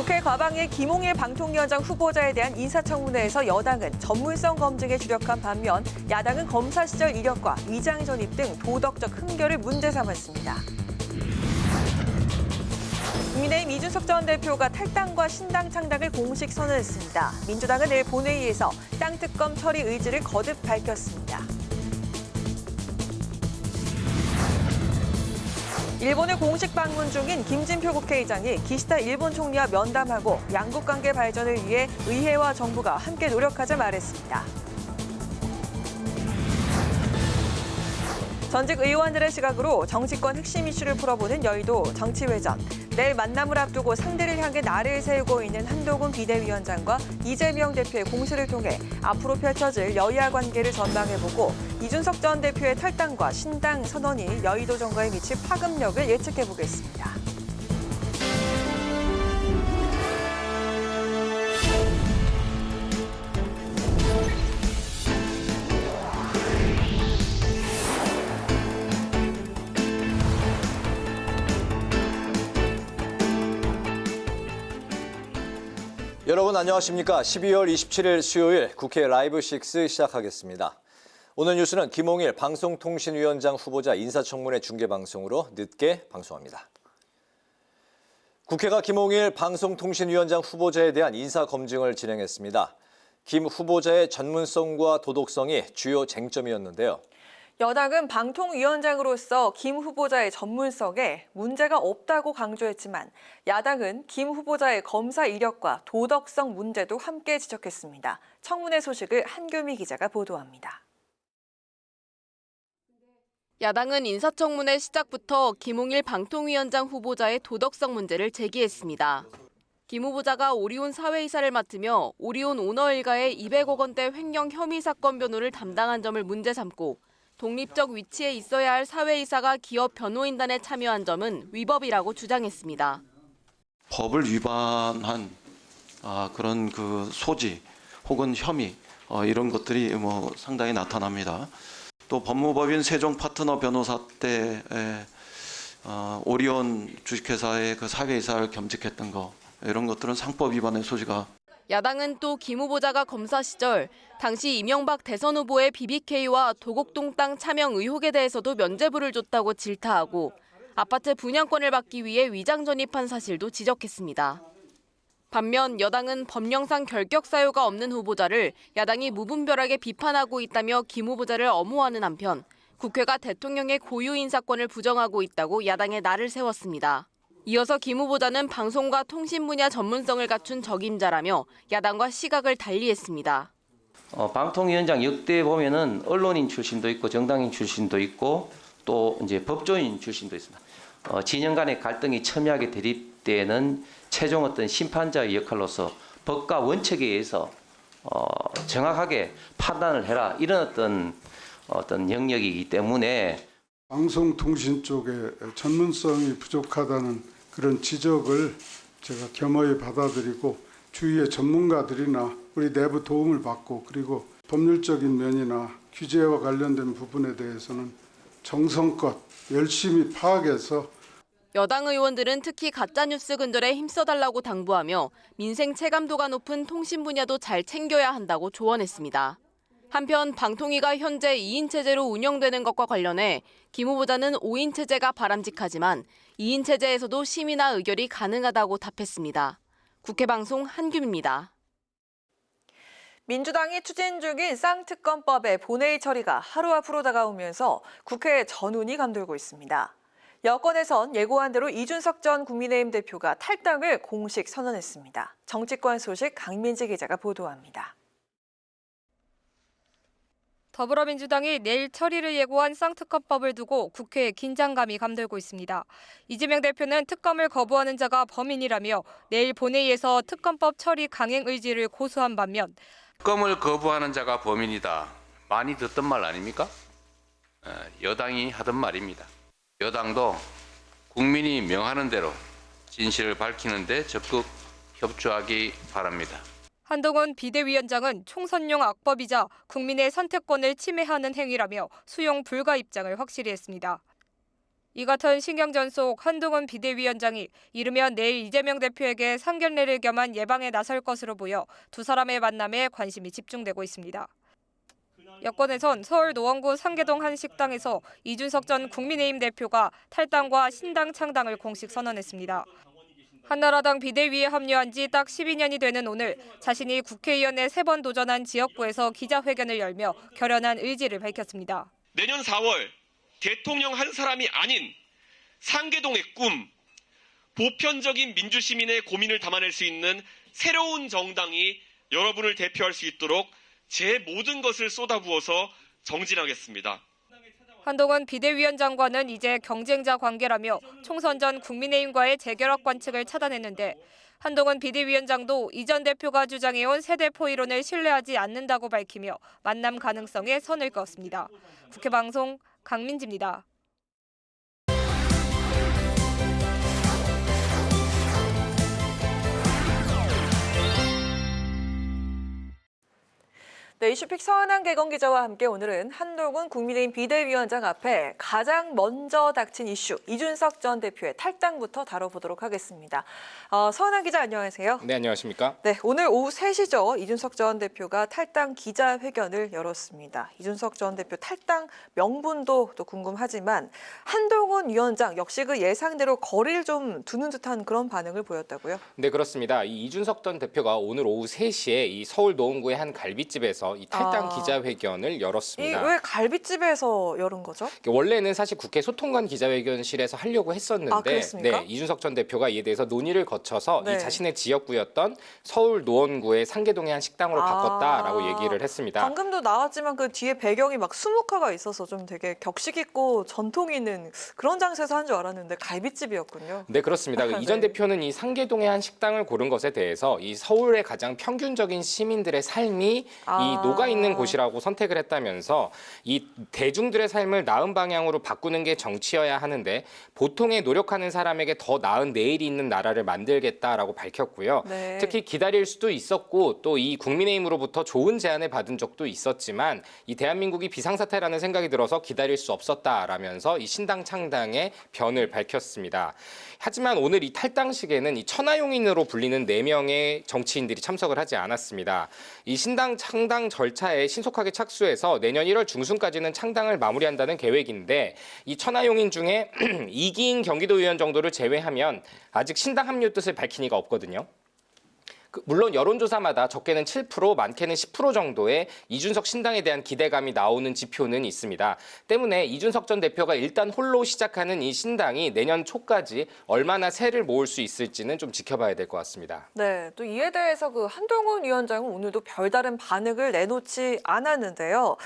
국회 과방위 김홍일 방통위원장 후보자에 대한 인사청문회에서 여당은 전문성 검증에 주력한 반면 야당은 검사 시절 이력과 위장 전입 등 도덕적 흠결을 문제 삼았습니다. 국민의힘 이준석 전 대표가 탈당과 신당 창당을 공식 선언했습니다. 민주당은 내일 본회의에서 쌍특검 처리 의지를 거듭 밝혔습니다. 일본을 공식 방문 중인 김진표 국회의장이 기시다 일본 총리와 면담하고 양국 관계 발전을 위해 의회와 정부가 함께 노력하자 말했습니다. 전직 의원들의 시각으로 정치권 핵심 이슈를 풀어보는 여의도 정치회전. 내일 만남을 앞두고 상대를 향해 날을 세우고 있는 한동훈 비대위원장과 이재명 대표의 공세를 통해 앞으로 펼쳐질 여야 관계를 전망해보고 이준석 전 대표의 탈당과 신당 선언이 여의도 정가에 미칠 파급력을 예측해보겠습니다. 여러분 안녕하십니까? 12월 27일 수요일 국회 라이브 6 시작하겠습니다. 오늘 뉴스는 김홍일 방송통신위원장 후보자 인사청문회 중계방송으로 늦게 방송합니다. 국회가 김홍일 방송통신위원장 후보자에 대한 인사검증을 진행했습니다. 김 후보자의 전문성과 도덕성이 주요 쟁점이었는데요. 여당은 방통위원장으로서 김 후보자의 전문성에 문제가 없다고 강조했지만 야당은 김 후보자의 검사 이력과 도덕성 문제도 함께 지적했습니다. 청문회 소식을 한규미 기자가 보도합니다. 야당은 인사청문회 시작부터 김홍일 방통위원장 후보자의 도덕성 문제를 제기했습니다. 김 후보자가 오리온 사회이사를 맡으며 오리온 오너 일가의 200억 원대 횡령 혐의 사건 변호를 담당한 점을 문제 삼고 독립적 위치에 있어야 할 사회이사가 기업 변호인단에 참여한 점은 위법이라고 주장했습니다. 법을 위반한 그런 그 소지 혹은 혐의 이런 것들이 상당히 나타납니다. 또 법무법인 세종 파트너 변호사 때 오리온 주식회사의 그 사회이사를 겸직했던 거 이런 것들은 상법 위반의 소지가. 야당은 또 김 후보자가 검사 시절 당시 이명박 대선 후보의 BBK와 도곡동 땅 차명 의혹에 대해서도 면죄부를 줬다고 질타하고 아파트 분양권을 받기 위해 위장 전입한 사실도 지적했습니다. 반면 여당은 법령상 결격 사유가 없는 후보자를 야당이 무분별하게 비판하고 있다며 김 후보자를 엄호하는 한편 국회가 대통령의 고유 인사권을 부정하고 있다고 야당의 날을 세웠습니다. 이어서 김 후보자는 방송과 통신 분야 전문성을 갖춘 적임자라며 야당과 시각을 달리했습니다. 방통위원장 역대 보면은 언론인 출신도 있고 정당인 출신도 있고 또 이제 법조인 출신도 있습니다. 진영 간의 갈등이 첨예하게 대립되는 최종 어떤 심판자의 역할로서 법과 원칙에 의해서 정확하게 판단을 해라 이런 어떤 영역이기 때문에 방송통신 쪽에 전문성이 부족하다는 그런 지적을 제가 겸허히 받아들이고 주위의 전문가들이나 우리 내부 도움을 받고 그리고 법률적인 면이나 규제와 관련된 부분에 대해서는 정성껏 열심히 파악해서. 여당 의원들은 특히 가짜뉴스 근절에 힘써달라고 당부하며 민생 체감도가 높은 통신 분야도 잘 챙겨야 한다고 조언했습니다. 한편 방통위가 현재 2인 체제로 운영되는 것과 관련해 김 후보자는 5인 체제가 바람직하지만 2인 체제에서도 심의나 의결이 가능하다고 답했습니다. 국회방송 한규미입니다. 민주당이 추진 중인 쌍특검법의 본회의 처리가 하루 앞으로 다가오면서 국회 전운이 감돌고 있습니다. 여권에선 예고한 대로 이준석 전 국민의힘 대표가 탈당을 공식 선언했습니다. 정치권 소식 강민지 기자가 보도합니다. 더불어민주당이 내일 처리를 예고한 쌍특검법을 두고 국회에 긴장감이 감돌고 있습니다. 이재명 대표는 특검을 거부하는 자가 범인이라며 내일 본회의에서 특검법 처리 강행 의지를 고수한 반면 특검을 거부하는 자가 범인이다. 많이 듣던 말 아닙니까? 여당이 하던 말입니다. 여당도 국민이 명하는 대로 진실을 밝히는 데 적극 협조하기 바랍니다. 한동훈 비대위원장은 총선용 악법이자 국민의 선택권을 침해하는 행위라며 수용 불가 입장을 확실히 했습니다. 이 같은 신경전 속 한동훈 비대위원장이 이르면 내일 이재명 대표에게 상견례를 겸한 예방에 나설 것으로 보여 두 사람의 만남에 관심이 집중되고 있습니다. 여권에선 서울 노원구 상계동 한 식당에서 이준석 전 국민의힘 대표가 탈당과 신당 창당을 공식 선언했습니다. 한나라당 비대위에 합류한 지 딱 12년이 되는 오늘 자신이 국회의원에 3번 도전한 지역구에서 기자회견을 열며 결연한 의지를 밝혔습니다. 내년 4월 대통령 한 사람이 아닌 상계동의 꿈, 보편적인 민주시민의 고민을 담아낼 수 있는 새로운 정당이 여러분을 대표할 수 있도록 제 모든 것을 쏟아부어서 정진하겠습니다. 한동훈 비대위원장과는 이제 경쟁자 관계라며 총선 전 국민의힘과의 재결합 관측을 차단했는데 한동훈 비대위원장도 이전 대표가 주장해온 세대 포이론을 신뢰하지 않는다고 밝히며 만남 가능성에 선을 그었습니다. 국회방송 강민지입니다. 네, 이슈픽 서은한 개건 기자와 함께 오늘은 한동훈 국민의힘 비대위원장 앞에 가장 먼저 닥친 이슈, 이준석 전 대표의 탈당부터 다뤄보도록 하겠습니다. 서은한 기자 안녕하세요. 네, 안녕하십니까? 네, 오늘 오후 3시죠. 이준석 전 대표가 탈당 기자회견을 열었습니다. 이준석 전 대표 탈당 명분도 또 궁금하지만 한동훈 위원장 역시 그 예상대로 거리를 좀 두는 듯한 그런 반응을 보였다고요? 네, 그렇습니다. 이 이준석 전 대표가 오늘 오후 3시에 이 서울 노원구의 한 갈비집에서 이 탈당 기자회견을 열었습니다. 왜 갈비집에서 열은 거죠? 원래는 사실 국회 소통관 기자회견실에서 하려고 했었는데 그렇습니까? 네, 이준석 전 대표가 이에 대해서 논의를 거쳐서 네. 이 자신의 지역구였던 서울 노원구의 상계동의 한 식당으로 바꿨다라고 얘기를 했습니다. 방금도 나왔지만 그 뒤에 배경이 막 수묵화가 있어서 좀 되게 격식 있고 전통 있는 그런 장소에서 한 줄 알았는데 갈비집이었군요. 네, 그렇습니다. 네. 이전 대표는 이 상계동의 한 식당을 고른 것에 대해서 이 서울의 가장 평균적인 시민들의 삶이 이 녹아 있는 곳이라고 선택을 했다면서 이 대중들의 삶을 나은 방향으로 바꾸는 게 정치여야 하는데 보통의 노력하는 사람에게 더 나은 내일이 있는 나라를 만들겠다라고 밝혔고요. 네. 특히 기다릴 수도 있었고 또 이 국민의힘으로부터 좋은 제안을 받은 적도 있었지만 이 대한민국이 비상사태라는 생각이 들어서 기다릴 수 없었다라면서 이 신당 창당의 변을 밝혔습니다. 하지만 오늘 이 탈당식에는 이 천하용인으로 불리는 4명의 정치인들이 참석을 하지 않았습니다. 이 신당 창당 절차에 신속하게 착수해서 내년 1월 중순까지는 창당을 마무리한다는 계획인데 이 천하용인 중에 이기인 경기도의원 정도를 제외하면 아직 신당 합류 뜻을 밝힌 이가 없거든요. 물론 여론조사마다 적게는 7%, 많게는 10% 정도의 이준석 신당에 대한 기대감이 나오는 지표는 있습니다. 때문에 이준석 전 대표가 일단 홀로 시작하는 이 신당이 내년 초까지 얼마나 세를 모을 수 있을지는 좀 지켜봐야 될 것 같습니다. 네, 또 이에 대해서 그 한동훈 위원장은 오늘도 별다른 반응을 내놓지 않았는데요.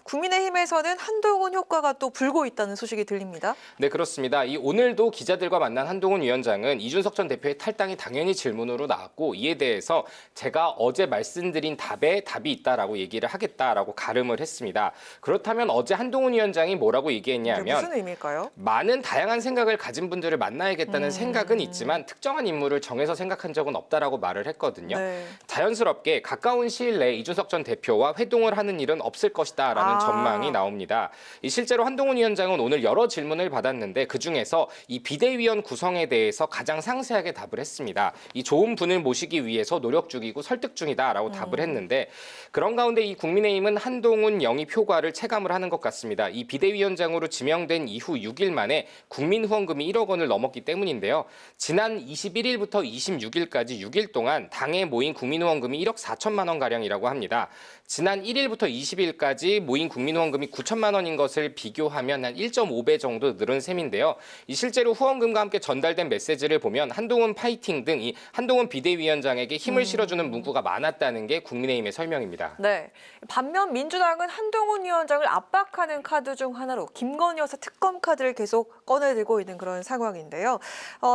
국민의힘에서는 한동훈 효과가 또 불고 있다는 소식이 들립니다. 네, 그렇습니다. 오늘도 기자들과 만난 한동훈 위원장은 이준석 전 대표의 탈당이 당연히 질문으로 나왔고 이에 대해서 제가 어제 말씀드린 답에 답이 있다라고 얘기를 하겠다라고 가름을 했습니다. 그렇다면 어제 한동훈 위원장이 뭐라고 얘기했냐면 무슨 의미일까요? 많은 다양한 생각을 가진 분들을 만나야겠다는 생각은 있지만 특정한 인물을 정해서 생각한 적은 없다라고 말을 했거든요. 네. 자연스럽게 가까운 시일 내에 이준석 전 대표와 회동을 하는 일은 없을 것이다라는 전망이 나옵니다. 실제로 한동훈 위원장은 오늘 여러 질문을 받았는데 그중에서 이 비대위원 구성에 대해서 가장 상세하게 답을 했습니다. 이 좋은 분을 모시기 위해서 노력 중이고 설득 중이다라고 답을 했는데 그런 가운데 이 국민의힘은 한동훈 영입 효과를 체감을 하는 것 같습니다. 이 비대위원장으로 지명된 이후 6일 만에 국민 후원금이 1억 원을 넘었기 때문인데요. 지난 21일부터 26일까지 6일 동안 당에 모인 국민 후원금이 1억 4천만 원 가량이라고 합니다. 지난 1일부터 20일까지 모인 국민 후원금이 9천만 원인 것을 비교하면 한 1.5배 정도 늘은 셈인데요. 실제로 후원금과 함께 전달된 메시지를 보면 한동훈 파이팅 등 이 한동훈 비대위원장에게 힘을 실어주는 문구가 많았다는 게 국민의힘의 설명입니다. 네. 반면 민주당은 한동훈 위원장을 압박하는 카드 중 하나로 김건희 여사 특검 카드를 계속 꺼내들고 있는 그런 상황인데요.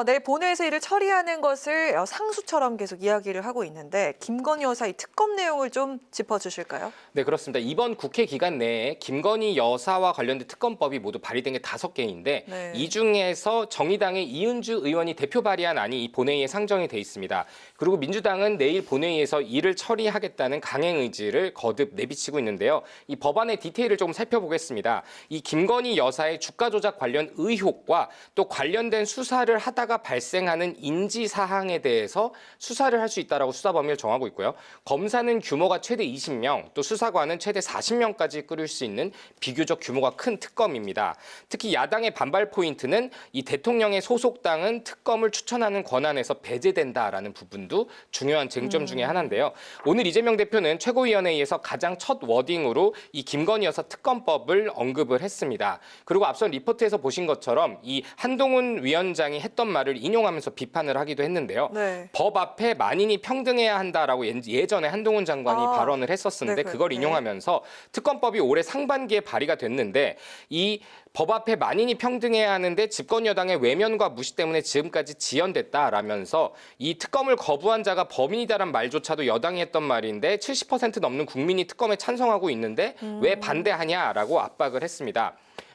내일 본회의에서 이를 처리하는 것을 상수처럼 계속 이야기를 하고 있는데 김건희 여사 이 특검 내용을 좀 짚어주실까요? 네, 그렇습니다. 이번 국회 기간 내에 김건희 여사와 관련된 특검법이 모두 발의된 게 5개인데 네. 이 중에서 정의당의 이은주 의원이 대표 발의한 안이 이 본회의에 상정이 돼 있습니다. 그리고 민주당은 내일 본회의에서 이를 처리하겠다는 강행 의지를 거듭 내비치고 있는데요. 이 법안의 디테일을 좀 살펴보겠습니다. 이 김건희 여사의 주가 조작 관련 의혹과 또 관련된 수사를 하다가 발생하는 인지 사항에 대해서 수사를 할 수 있다라고 수사 범위를 정하고 있고요. 검사는 규모가 최대 20명, 또 수사관은 최대 40명까지 꾸릴 수 있는 비교적 규모가 큰 특검입니다. 특히 야당의 반발 포인트는 이 대통령의 소속당은 특검을 추천하는 권한에서 배제된다라는 부분도 중요한 쟁점 중에 하나인데요. 오늘 이재명 대표는 최고위원회의에서 가장 첫 워딩으로 이 김건희 여사 특검법을 언급을 했습니다. 그리고 앞선 리포트에서 보신 것처럼 이 한동훈 위원장이 했던 말을 인용하면서 비판을 하기도 했는데요. 네. 법 앞에 만인이 평등해야 한다라고 예전에 한동훈 장관이 발언을 했었는데 네, 그걸 인용하면서 특검법이 올해 상반기에 발의가 됐는데 이 법 앞에 만인이 평등해야 하는데 집권 여당의 외면과 무시 때문에 지금까지 지연됐다라면서 이 특검을 거부한 자가 범인이다란 말조차도 여당이 했던 말인데 70% 넘는 국민이 특검에 찬성하고 있는데 왜 반대하냐라고 압박을 했습니다.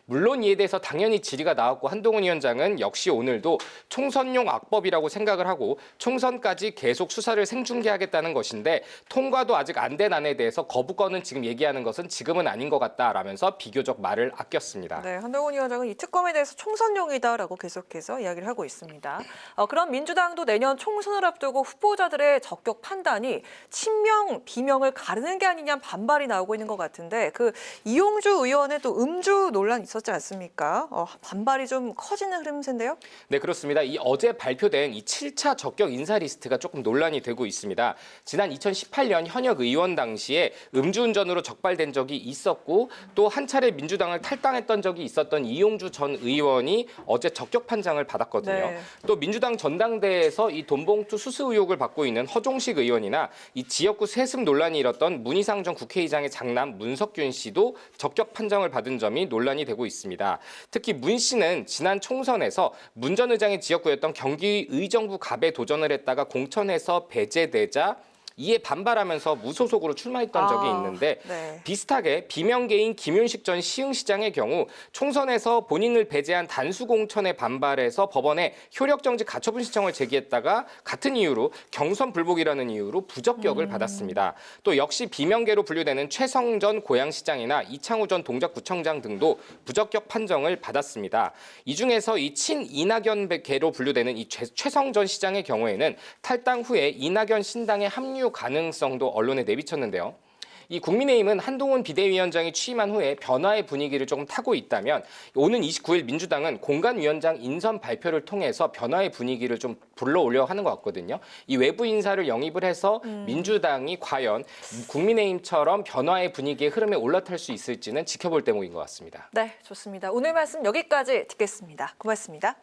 물론 이에 대해서 당연히 질의가 나왔고 한동훈 위원장은 역시 오늘도 총선용 악법이라고 생각을 하고 총선까지 계속 수사를 생중계하겠다는 것인데 통과도 아직 안 된 안에 대해서 거부권은 지금 얘기하는 것은 지금은 아닌 것 같다라면서 비교적 말을 아꼈습니다. 네, 한동훈 위원장은 이 특검에 대해서 총선용이다라고 계속해서 이야기를 하고 있습니다. 그럼 민주당도 내년 총선을 앞두고 후보자들의 적격 판단이 친명, 비명을 가르는 게 아니냐 반발이 나오고 있는 것 같은데 그 이용주 의원의 또 음주 논란이 있었지 않습니까? 반발이 좀 커지는 흐름세인데요? 네, 그렇습니다. 이 어제 발표된 이 7차 적격 인사 리스트가 조금 논란이 되고 있습니다. 지난 2018년 현역 의원 당시에 음주운전으로 적발된 적이 있었고 또 한 차례 민주당을 탈당했던 적이 있었던 이용주 전 의원이 어제 적격 판정을 받았거든요. 네. 또 민주당 전당대회에서 이 돈봉투 수수 의혹을 받고 있는 허종식 의원이나 이 지역구 세습 논란이 일었던 문희상 전 국회의장의 장남 문석균 씨도 적격 판정을 받은 점이 논란이 되고 있습니다. 특히 문 씨는 지난 총선에서 문 전 의장의 지역구였던 경기 의정부 갑에 도전을 했다가 공천에서 배제되자 이에 반발하면서 무소속으로 출마했던 적이 있는데 네. 비슷하게 비명계인 김윤식 전 시흥시장의 경우 총선에서 본인을 배제한 단수 공천에 반발해서 법원에 효력정지 가처분 신청을 제기했다가 같은 이유로 경선 불복이라는 이유로 부적격을 받았습니다. 또 역시 비명계로 분류되는 최성전 고양시장이나 이창우 전 동작구청장 등도 부적격 판정을 받았습니다. 이 중에서 이 친이낙연계로 분류되는 이 최성전 시장의 경우에는 탈당 후에 이낙연 신당에 합류 가능성도 언론에 내비쳤는데요. 이 국민의힘은 한동훈 비대위원장이 취임한 후에 변화의 분위기를 조금 타고 있다면 오는 29일 민주당은 공관위원장 인선 발표를 통해서 변화의 분위기를 좀 불러오려 하는 것 같거든요. 이 외부 인사를 영입을 해서 민주당이 과연 국민의힘처럼 변화의 분위기의 흐름에 올라탈 수 있을지는 지켜볼 대목인 것 같습니다. 네, 좋습니다. 오늘 말씀 여기까지 듣겠습니다. 고맙습니다.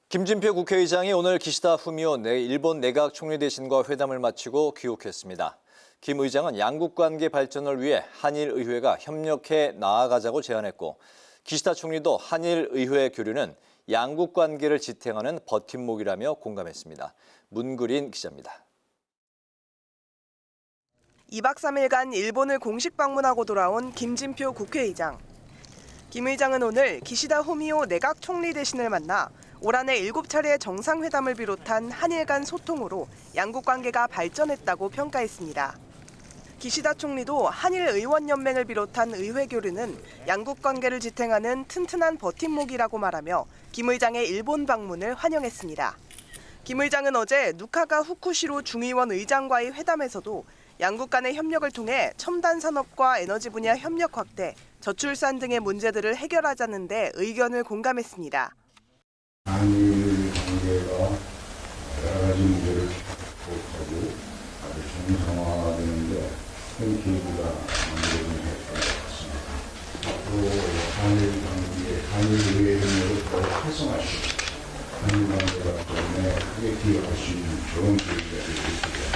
김진표 국회의장이 오늘 기시다 후미오 일본 내각 총리 대신과 회담을 마치고 귀국했습니다. 김 의장은 양국 관계 발전을 위해 한일 의회가 협력해 나아가자고 제안했고 기시다 총리도 한일 의회 교류는 양국 관계를 지탱하는 버팀목이라며 공감했습니다. 문그린 기자입니다. 2박 3일간 일본을 공식 방문하고 돌아온 김진표 국회의장. 김 의장은 오늘 기시다 후미오 내각 총리 대신을 만나 올 한해 7차례의 정상회담을 비롯한 한일 간 소통으로 양국 관계가 발전했다고 평가했습니다. 기시다 총리도 한일 의원연맹을 비롯한 의회 교류는 양국 관계를 지탱하는 튼튼한 버팀목이라고 말하며 김 의장의 일본 방문을 환영했습니다. 김 의장은 어제 누카가 후쿠시로 중의원 의장과의 회담에서도 양국 간의 협력을 통해 첨단 산업과 에너지 분야 협력 확대, 저출산 등의 문제들을 해결하자는 데 의견을 공감했습니다. 한일 관계가 여러 가지 문제를 극복하고 아주 정상화되는데 큰 계기가 만들어지는 것 같습니다. 앞으로 한일 관계, 한일 의회 협력을 더 활성화시키고 한일 관계가 발전에 크게 기여할 수 있는 좋은 계기가 될 수 있습니다.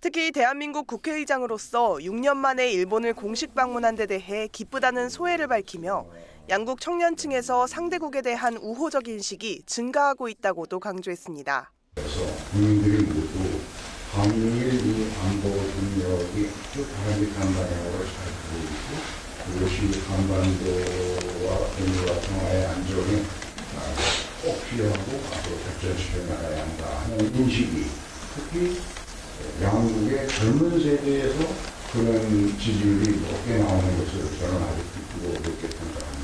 특히 대한민국 국회의장으로서 6년 만에 일본을 공식 방문한 데 대해 기쁘다는 소회를 밝히며 양국 청년층에서 상대국에 대한 우호적 인식이 증가하고 있다고도 강조했습니다. 그래서 국민들이 모두 한일 이 안보 협력이 아주 바람직한 방향으로 잘 되고 있고, 그것이 한반도와 인도와 평화의 안정에 꼭 필요하고 앞으로 발전시켜 나가야 한다 하는 인식이 특히 양국의 젊은 세대에서 그런 지지율이 높게 나오는 것을 저는 아주 기쁘고 높게 평가합니다.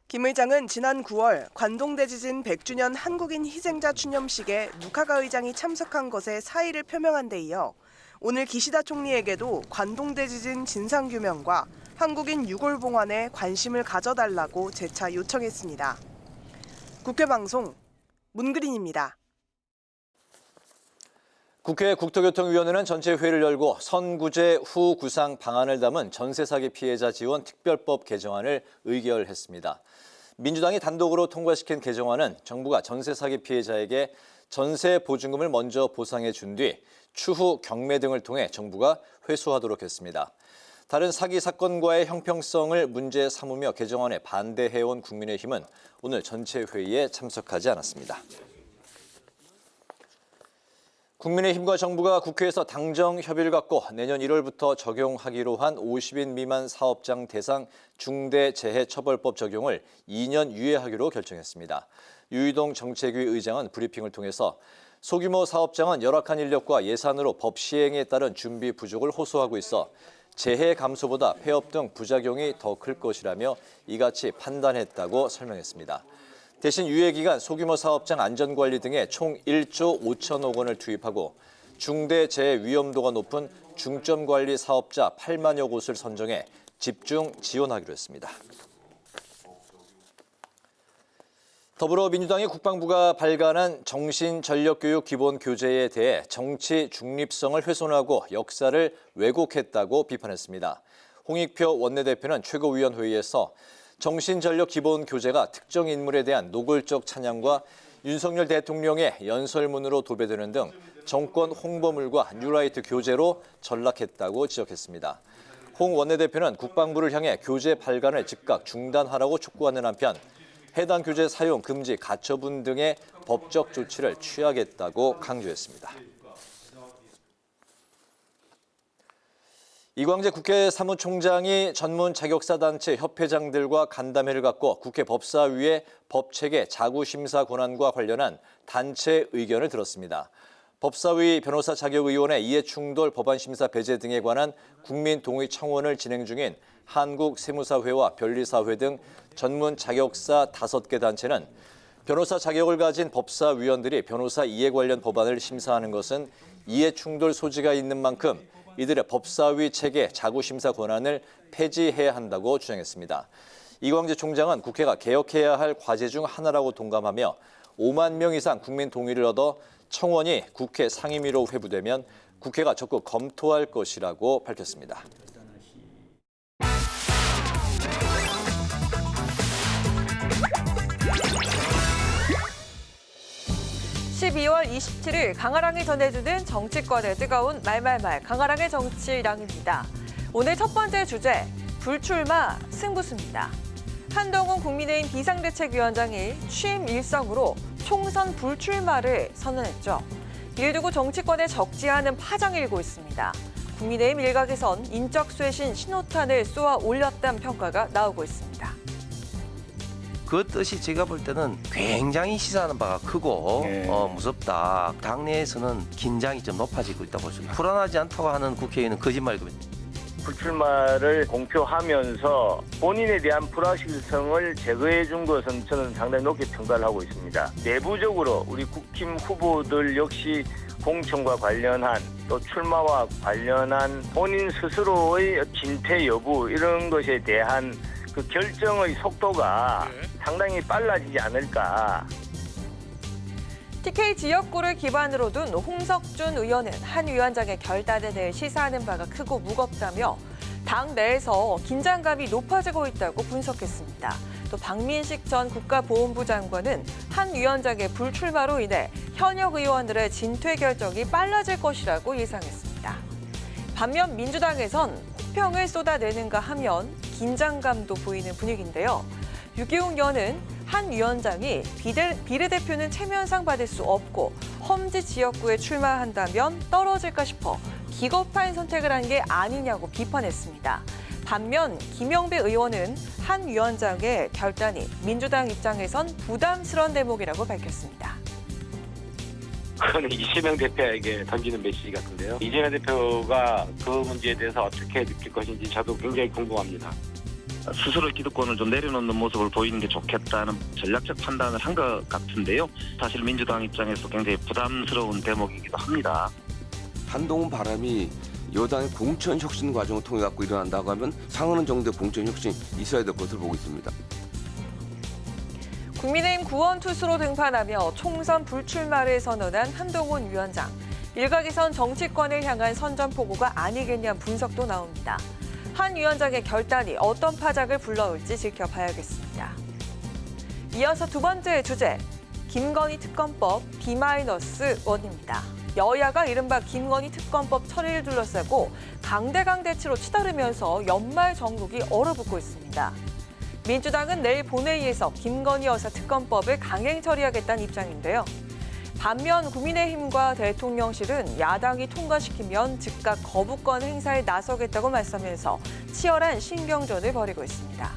김 의장은 지난 9월 관동대지진 100주년 한국인 희생자 추념식에 무카가 의장이 참석한 것에 사의를 표명한 데 이어 오늘 기시다 총리에게도 관동대지진 진상규명과 한국인 유골봉환에 관심을 가져달라고 재차 요청했습니다. 국회방송 문그린입니다. 국회 국토교통위원회는 전체 회의를 열고 선구제 후 구상 방안을 담은 전세 사기 피해자 지원 특별법 개정안을 의결했습니다. 민주당이 단독으로 통과시킨 개정안은 정부가 전세 사기 피해자에게 전세 보증금을 먼저 보상해 준 뒤 추후 경매 등을 통해 정부가 회수하도록 했습니다. 다른 사기 사건과의 형평성을 문제 삼으며 개정안에 반대해온 국민의힘은 오늘 전체 회의에 참석하지 않았습니다. 국민의힘과 정부가 국회에서 당정 협의를 갖고 내년 1월부터 적용하기로 한 50인 미만 사업장 대상 중대재해처벌법 적용을 2년 유예하기로 결정했습니다. 유희동 정책위 의장은 브리핑을 통해서 소규모 사업장은 열악한 인력과 예산으로 법 시행에 따른 준비 부족을 호소하고 있어 재해 감소보다 폐업 등 부작용이 더 클 것이라며 이같이 판단했다고 설명했습니다. 대신 유예기간 소규모 사업장 안전관리 등에 총 1조 5천억 원을 투입하고 중대재해 위험도가 높은 중점관리 사업자 8만여 곳을 선정해 집중 지원하기로 했습니다. 더불어민주당이 국방부가 발간한 정신전력교육 기본교재에 대해 정치 중립성을 훼손하고 역사를 왜곡했다고 비판했습니다. 홍익표 원내대표는 최고위원회의에서 정신전력 기본교재가 특정 인물에 대한 노골적 찬양과 윤석열 대통령의 연설문으로 도배되는 등 정권 홍보물과 뉴라이트 교재로 전락했다고 지적했습니다. 홍 원내대표는 국방부를 향해 교재 발간을 즉각 중단하라고 촉구하는 한편 해당 교재 사용 금지 가처분 등의 법적 조치를 취하겠다고 강조했습니다. 이광재 국회 사무총장이 전문 자격사 단체 협회장들과 간담회를 갖고 국회 법사위의 법체계 자구심사 권한과 관련한 단체 의견을 들었습니다. 법사위 변호사 자격의원회 이해충돌 법안심사 배제 등에 관한 국민동의 청원을 진행 중인 한국세무사회와 변리사회 등 전문 자격사 5개 단체는 변호사 자격을 가진 법사위원들이 변호사 이해 관련 법안을 심사하는 것은 이해충돌 소지가 있는 만큼 이들의 법사위 체계 자구심사 권한을 폐지해야 한다고 주장했습니다. 이광재 총장은 국회가 개혁해야 할 과제 중 하나라고 동감하며 5만 명 이상 국민 동의를 얻어 청원이 국회 상임위로 회부되면 국회가 적극 검토할 것이라고 밝혔습니다. 12월 27일 강아랑이 전해주는 정치권의 뜨거운 말말말 강아랑의 정치랑입니다. 오늘 첫 번째 주제, 불출마 승부수입니다. 한동훈 국민의힘 비상대책위원장이 취임 일성으로 총선 불출마를 선언했죠. 이를 두고 정치권에 적지 않은 파장이 일고 있습니다. 국민의힘 일각에선 인적 쇄신 신호탄을 쏘아 올렸다는 평가가 나오고 있습니다. 그 뜻이 제가 볼 때는 굉장히 시사하는 바가 크고 무섭다. 당내에서는 긴장이 좀 높아지고 있다고 볼 수 있습니다. 불안하지 않다고 하는 국회의원은 거짓말이거든요. 불출마를 공표하면서 본인에 대한 불확실성을 제거해 준 것은 저는 상당히 높게 평가를 하고 있습니다. 내부적으로 우리 국힘 후보들 역시 공천과 관련한 또 출마와 관련한 본인 스스로의 진퇴 여부 이런 것에 대한 그 결정의 속도가 상당히 빨라지지 않을까. TK 지역구를 기반으로 둔 홍석준 의원은 한 위원장의 결단에 대해 시사하는 바가 크고 무겁다며 당 내에서 긴장감이 높아지고 있다고 분석했습니다. 또 박민식 전 국가보훈부 장관은 한 위원장의 불출마로 인해 현역 의원들의 진퇴 결정이 빨라질 것이라고 예상했습니다. 반면 민주당에선 호평을 쏟아내는가 하면 긴장감도 보이는 분위기인데요. 유기용 의원은 한 위원장이 비례대표는 체면상 받을 수 없고 험지 지역구에 출마한다면 떨어질까 싶어 기겁한 선택을 한 게 아니냐고 비판했습니다. 반면 김영배 의원은 한 위원장의 결단이 민주당 입장에선 부담스러운 대목이라고 밝혔습니다. 그거는 이재명 대표에게 던지는 메시지 같은데요. 이재명 대표가 그 문제에 대해서 어떻게 느낄 것인지 저도 굉장히 궁금합니다. 스스로 기득권을 좀 내려놓는 모습을 보이는 게 좋겠다는 전략적 판단을 한 것 같은데요. 사실 민주당 입장에서 굉장히 부담스러운 대목이기도 합니다. 한동훈 바람이 여당의 공천 혁신 과정을 통해 갖고 일어난다고 하면 상하는 정도의 공천 혁신이 있어야 될 것으로 보고 있습니다. 국민의힘 구원투수로 등판하며 총선 불출마를 선언한 한동훈 위원장. 일각에선 정치권을 향한 선전포고가 아니겠냐는 분석도 나옵니다. 한 위원장의 결단이 어떤 파장을 불러올지 지켜봐야겠습니다. 이어서 두 번째 주제, 김건희 특검법 B-1입니다. 여야가 이른바 김건희 특검법 처리를 둘러싸고 강대강 대치로 치달으면서 연말 정국이 얼어붙고 있습니다. 민주당은 내일 본회의에서 김건희 여사 특검법을 강행 처리하겠다는 입장인데요. 반면 국민의힘과 대통령실은 야당이 통과시키면 즉각 거부권 행사에 나서겠다고 말씀하면서 치열한 신경전을 벌이고 있습니다.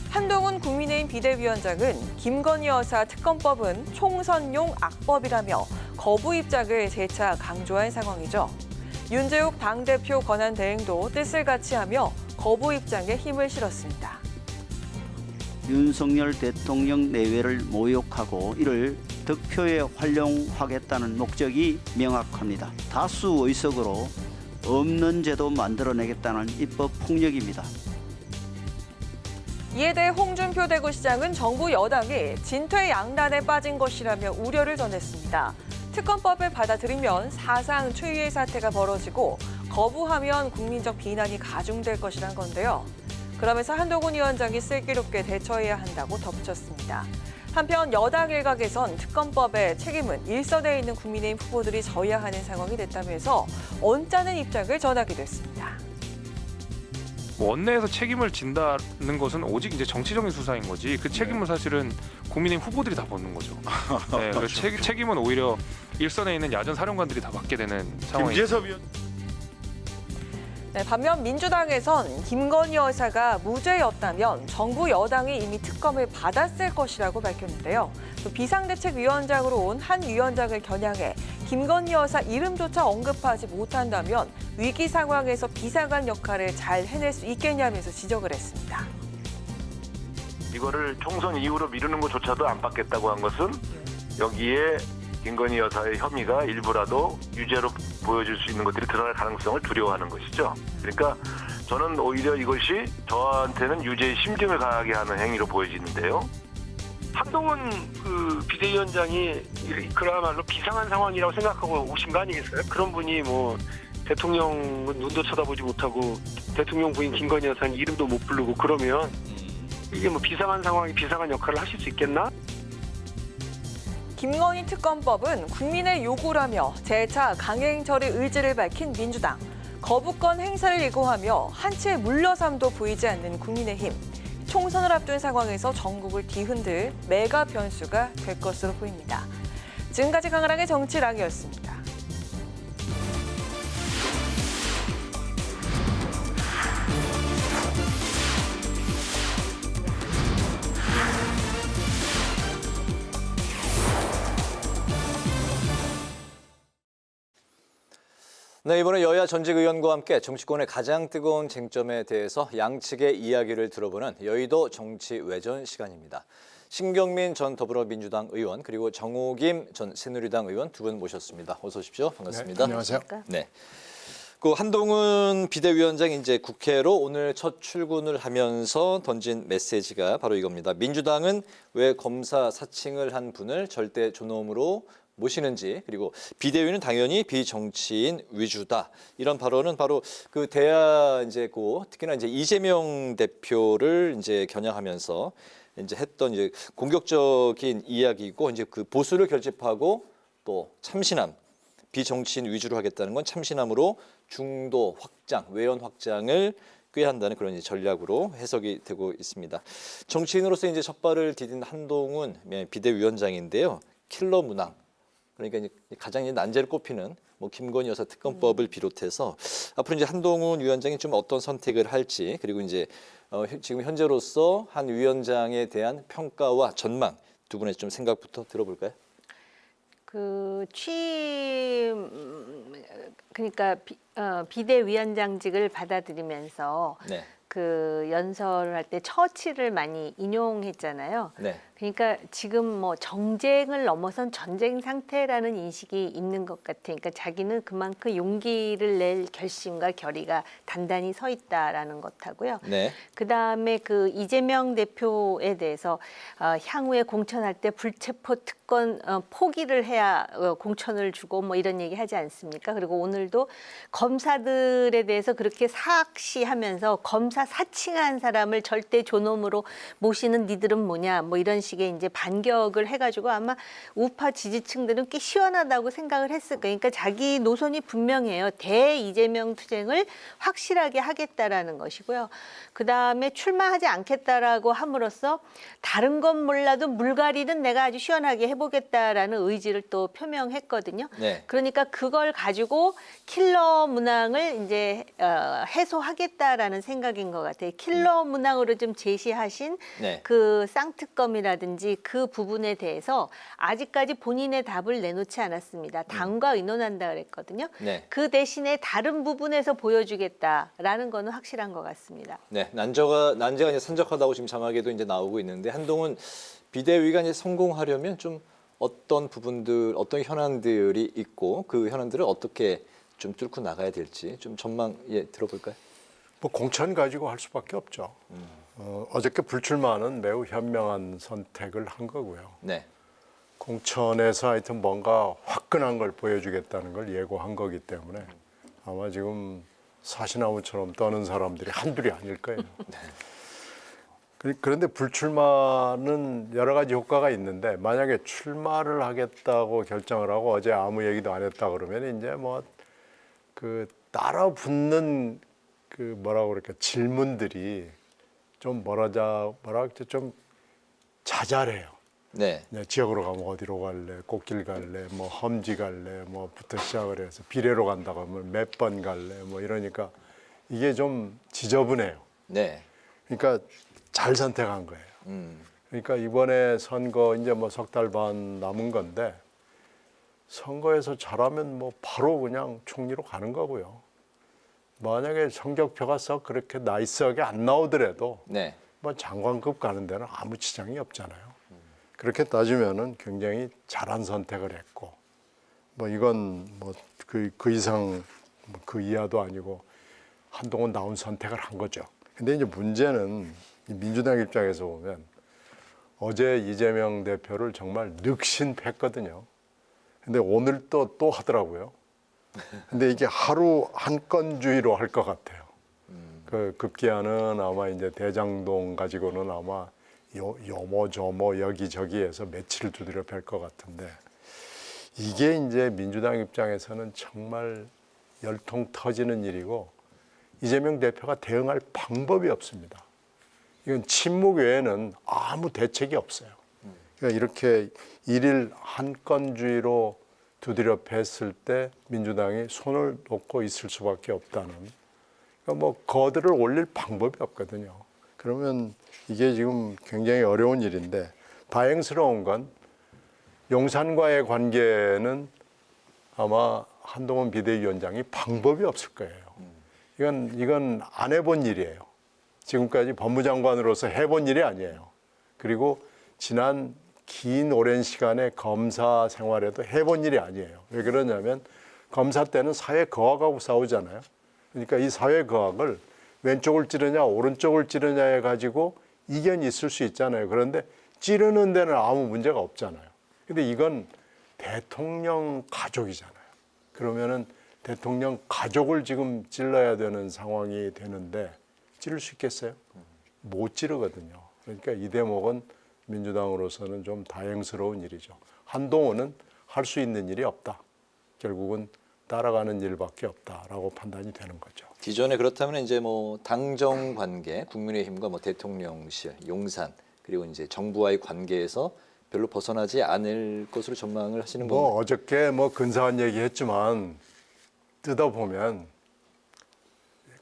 한동훈 국민의힘 비대위원장은 김건희 여사 특검법은 총선용 악법이라며 거부 입장을 재차 강조한 상황이죠. 윤재욱 당대표 권한대행도 뜻을 같이 하며 거부 입장에 힘을 실었습니다. 윤석열 대통령 내외를 모욕하고 이를 득표에 활용하겠다는 목적이 명확합니다. 다수 의석으로 없는 제도 만들어내겠다는 입법 폭력입니다. 이에 대해 홍준표 대구시장은 정부 여당이 진퇴양난에 빠진 것이라며 우려를 전했습니다. 특검법을 받아들이면 사상 초유의 사태가 벌어지고 거부하면 국민적 비난이 가중될 것이란 건데요. 그러면서 한동훈 위원장이 슬기롭게 대처해야 한다고 덧붙였습니다. 한편 여당 일각에선 특검법의 책임은 일선에 있는 국민의힘 후보들이 져야 하는 상황이 됐다면서 언짢은 입장을 전하기도 했습니다. 원내에서 책임을 진다는 것은 오직 이제 정치적인 수사인 거지 그 책임은 사실은 국민의힘 후보들이 다 벗는 거죠. 네, 그래서 책임은 오히려 일선에 있는 야전 사령관들이 다 맡게 되는 상황입니다. 네, 반면 민주당에선 김건희 여사가 무죄였다면 정부 여당이 이미 특검을 받았을 것이라고 밝혔는데요. 또 비상대책위원장으로 온 한 위원장을 겨냥해 김건희 여사 이름조차 언급하지 못한다면 위기 상황에서 비상한 역할을 잘 해낼 수 있겠냐면서 지적을 했습니다. 이거를 총선 이후로 미루는 것조차도 안 받겠다고 한 것은 여기에 김건희 여사의 혐의가 일부라도 유죄로 보여줄 수 있는 것들이 드러날 가능성을 두려워하는 것이죠. 그러니까 저는 오히려 이것이 저한테는 유죄의 심증을 가하게 하는 행위로 보여지는데요. 한동훈 비대위원장이 그야말로 비상한 상황이라고 생각하고 오신 거 아니겠어요? 그런 분이 뭐 대통령은 눈도 쳐다보지 못하고 대통령 부인 김건희 여사는 이름도 못 부르고 그러면 이게 뭐 비상한 상황이 비상한 역할을 하실 수 있겠나? 김건희 특검법은 국민의 요구라며 재차 강행 처리 의지를 밝힌 민주당. 거부권 행사를 예고하며 한치의 물러섬도 보이지 않는 국민의힘. 총선을 앞둔 상황에서 전국을 뒤흔들 메가 변수가 될 것으로 보입니다. 지금까지 강하랑의 정치랑이었습니다. 네, 이번에 여야 전직 의원과 함께 정치권의 가장 뜨거운 쟁점에 대해서 양측의 이야기를 들어보는 여의도 정치 외전 시간입니다. 신경민 전 더불어민주당 의원 그리고 정호김 전 새누리당 의원 두 분 모셨습니다. 어서 오십시오. 반갑습니다. 네, 안녕하세요. 네. 그 한동훈 비대위원장이 이제 국회로 오늘 첫 출근을 하면서 던진 메시지가 바로 이겁니다. 민주당은 왜 검사 사칭을 한 분을 절대 존엄으로 모시는지, 그리고 비대위는 당연히 비정치인 위주다. 이런 발언은 바로 그 대야 이제 특히나 이제 이재명 대표를 이제 겨냥하면서 이제 했던 이제 공격적인 이야기고, 이제 그 보수를 결집하고 또 참신함, 비정치인 위주로 하겠다는 건 참신함으로 중도 확장, 외연 확장을 꾀한다는 그런 이제 전략으로 해석이 되고 있습니다. 정치인으로서 이제 첫 발을 디딘 한동훈 비대위원장인데요. 킬러 문항. 그러니까 이제 가장 이제 난제를 꼽히는 뭐 김건희 여사 특검법을 비롯해서 앞으로 이제 한동훈 위원장이 좀 어떤 선택을 할지, 그리고 이제 지금 현재로서 한 위원장에 대한 평가와 전망 두 분의 좀 생각부터 들어볼까요? 그러니까 비대위원장직을 받아들이면서 네. 그 연설을 할 때 처치를 많이 인용했잖아요. 네. 그러니까 지금 뭐 정쟁을 넘어선 전쟁 상태라는 인식이 있는 것 같아요. 그러니까 자기는 그만큼 용기를 낼 결심과 결의가 단단히 서 있다라는 것하고요. 네. 그다음에 그 이재명 대표에 대해서 향후에 공천할 때 불체포 특권 포기를 해야 공천을 주고 뭐 이런 얘기 하지 않습니까? 그리고 오늘도 검사들에 대해서 그렇게 사악시하면서 검사 사칭한 사람을 절대 존엄으로 모시는 니들은 뭐냐 뭐 이런 식의 이제 반격을 해가지고 아마 우파 지지층들은 꽤 시원하다고 생각을 했을 거예요. 그러니까 자기 노선이 분명해요. 대이재명 투쟁을 확실하게 하겠다라는 것이고요. 그 다음에 출마하지 않겠다라고 함으로써 다른 건 몰라도 물갈이는 내가 아주 시원하게 해보겠다라는 의지를 또 표명했거든요. 네. 그러니까 그걸 가지고 킬러 문항을 이제 해소하겠다라는 생각인 것 같아요. 킬러 문항으로 좀 제시하신 네. 그 쌍특검이라든지 그 부분에 대해서 아직까지 본인의 답을 내놓지 않았습니다. 당과 의논한다 그랬거든요. 네. 그 대신에 다른 부분에서 보여주겠다라는 거는 확실한 것 같습니다. 네, 난제가 이제 산적하다고 지금 장하게도 이제 나오고 있는데, 한동훈 비대위가 이제 성공하려면 좀 어떤 부분들, 어떤 현안들이 있고 그 현안들을 어떻게 좀 뚫고 나가야 될지 좀 전망 들어볼까요? 뭐 공천 가지고 할 수밖에 없죠. 어저께 불출마는 매우 현명한 선택을 한 거고요. 네. 공천에서 하여튼 뭔가 화끈한 걸 보여주겠다는 걸 예고한 거기 때문에 아마 지금 사시나무처럼 떠는 사람들이 한둘이 아닐 거예요. 그런데 불출마는 여러 가지 효과가 있는데, 만약에 출마를 하겠다고 결정을 하고 어제 아무 얘기도 안 했다 그러면 이제 뭐 그 따라 붙는 그 뭐라고 그럴까 질문들이 좀 좀 자잘해요. 네. 지역으로 가면 어디로 갈래, 꽃길 갈래, 뭐 험지 갈래, 뭐부터 시작을 해서 비례로 간다고 하면 몇 번 갈래, 뭐 이러니까 이게 좀 지저분해요. 네. 그러니까 잘 선택한 거예요. 그러니까 이번에 선거 이제 뭐 석 달 반 남은 건데, 선거에서 잘하면 뭐 바로 그냥 총리로 가는 거고요. 만약에 성적표가 썩 그렇게 나이스하게 안 나오더라도 네. 뭐 장관급 가는 데는 아무 지장이 없잖아요. 그렇게 따지면은 굉장히 잘한 선택을 했고, 뭐 이건 뭐 그 이상 그 이하도 아니고 한동훈 나온 선택을 한 거죠. 근데 이제 문제는 민주당 입장에서 보면 어제 이재명 대표를 정말 늑신했거든요. 근데 오늘 또 하더라고요. 근데 이게 하루 한 건주의로 할 것 같아요. 그 급기야는 아마 이제 대장동 가지고는 아마 요모 저모 여기저기에서 며칠 두드려 팰 것 같은데, 이게 이제 민주당 입장에서는 정말 열통 터지는 일이고 이재명 대표가 대응할 방법이 없습니다. 이건 침묵 외에는 아무 대책이 없어요. 그러니까 이렇게 일일 한 건주의로 두드려 팼을 때 민주당이 손을 놓고 있을 수밖에 없다는, 그러니까 뭐 거들을 올릴 방법이 없거든요. 그러면 이게 지금 굉장히 어려운 일인데, 다행스러운 건 용산과의 관계는 아마 한동훈 비대위원장이 방법이 없을 거예요. 이건 안 해본 일이에요. 지금까지 법무장관으로서 해본 일이 아니에요. 그리고 지난 긴 오랜 시간에 검사 생활에도 해본 일이 아니에요. 왜 그러냐면 검사 때는 사회 거학하고 싸우잖아요. 그러니까 이 사회 거학을 왼쪽을 찌르냐 오른쪽을 찌르냐에 가지고 이견이 있을 수 있잖아요. 그런데 찌르는 데는 아무 문제가 없잖아요. 근데 이건 대통령 가족이잖아요. 그러면은 대통령 가족을 지금 찔러야 되는 상황이 되는데 찌를 수 있겠어요? 못 찌르거든요. 그러니까 이 대목은 민주당으로서는 좀 다행스러운 일이죠. 한동훈은 할 수 있는 일이 없다. 결국은 따라가는 일밖에 없다라고 판단이 되는 거죠. 기존에 그렇다면 이제 뭐 당정 관계, 국민의힘과 뭐 대통령실, 용산 그리고 이제 정부와의 관계에서 별로 벗어나지 않을 것으로 전망을 하시는 건가요? 뭐 어저께 뭐 근사한 얘기했지만 뜯어보면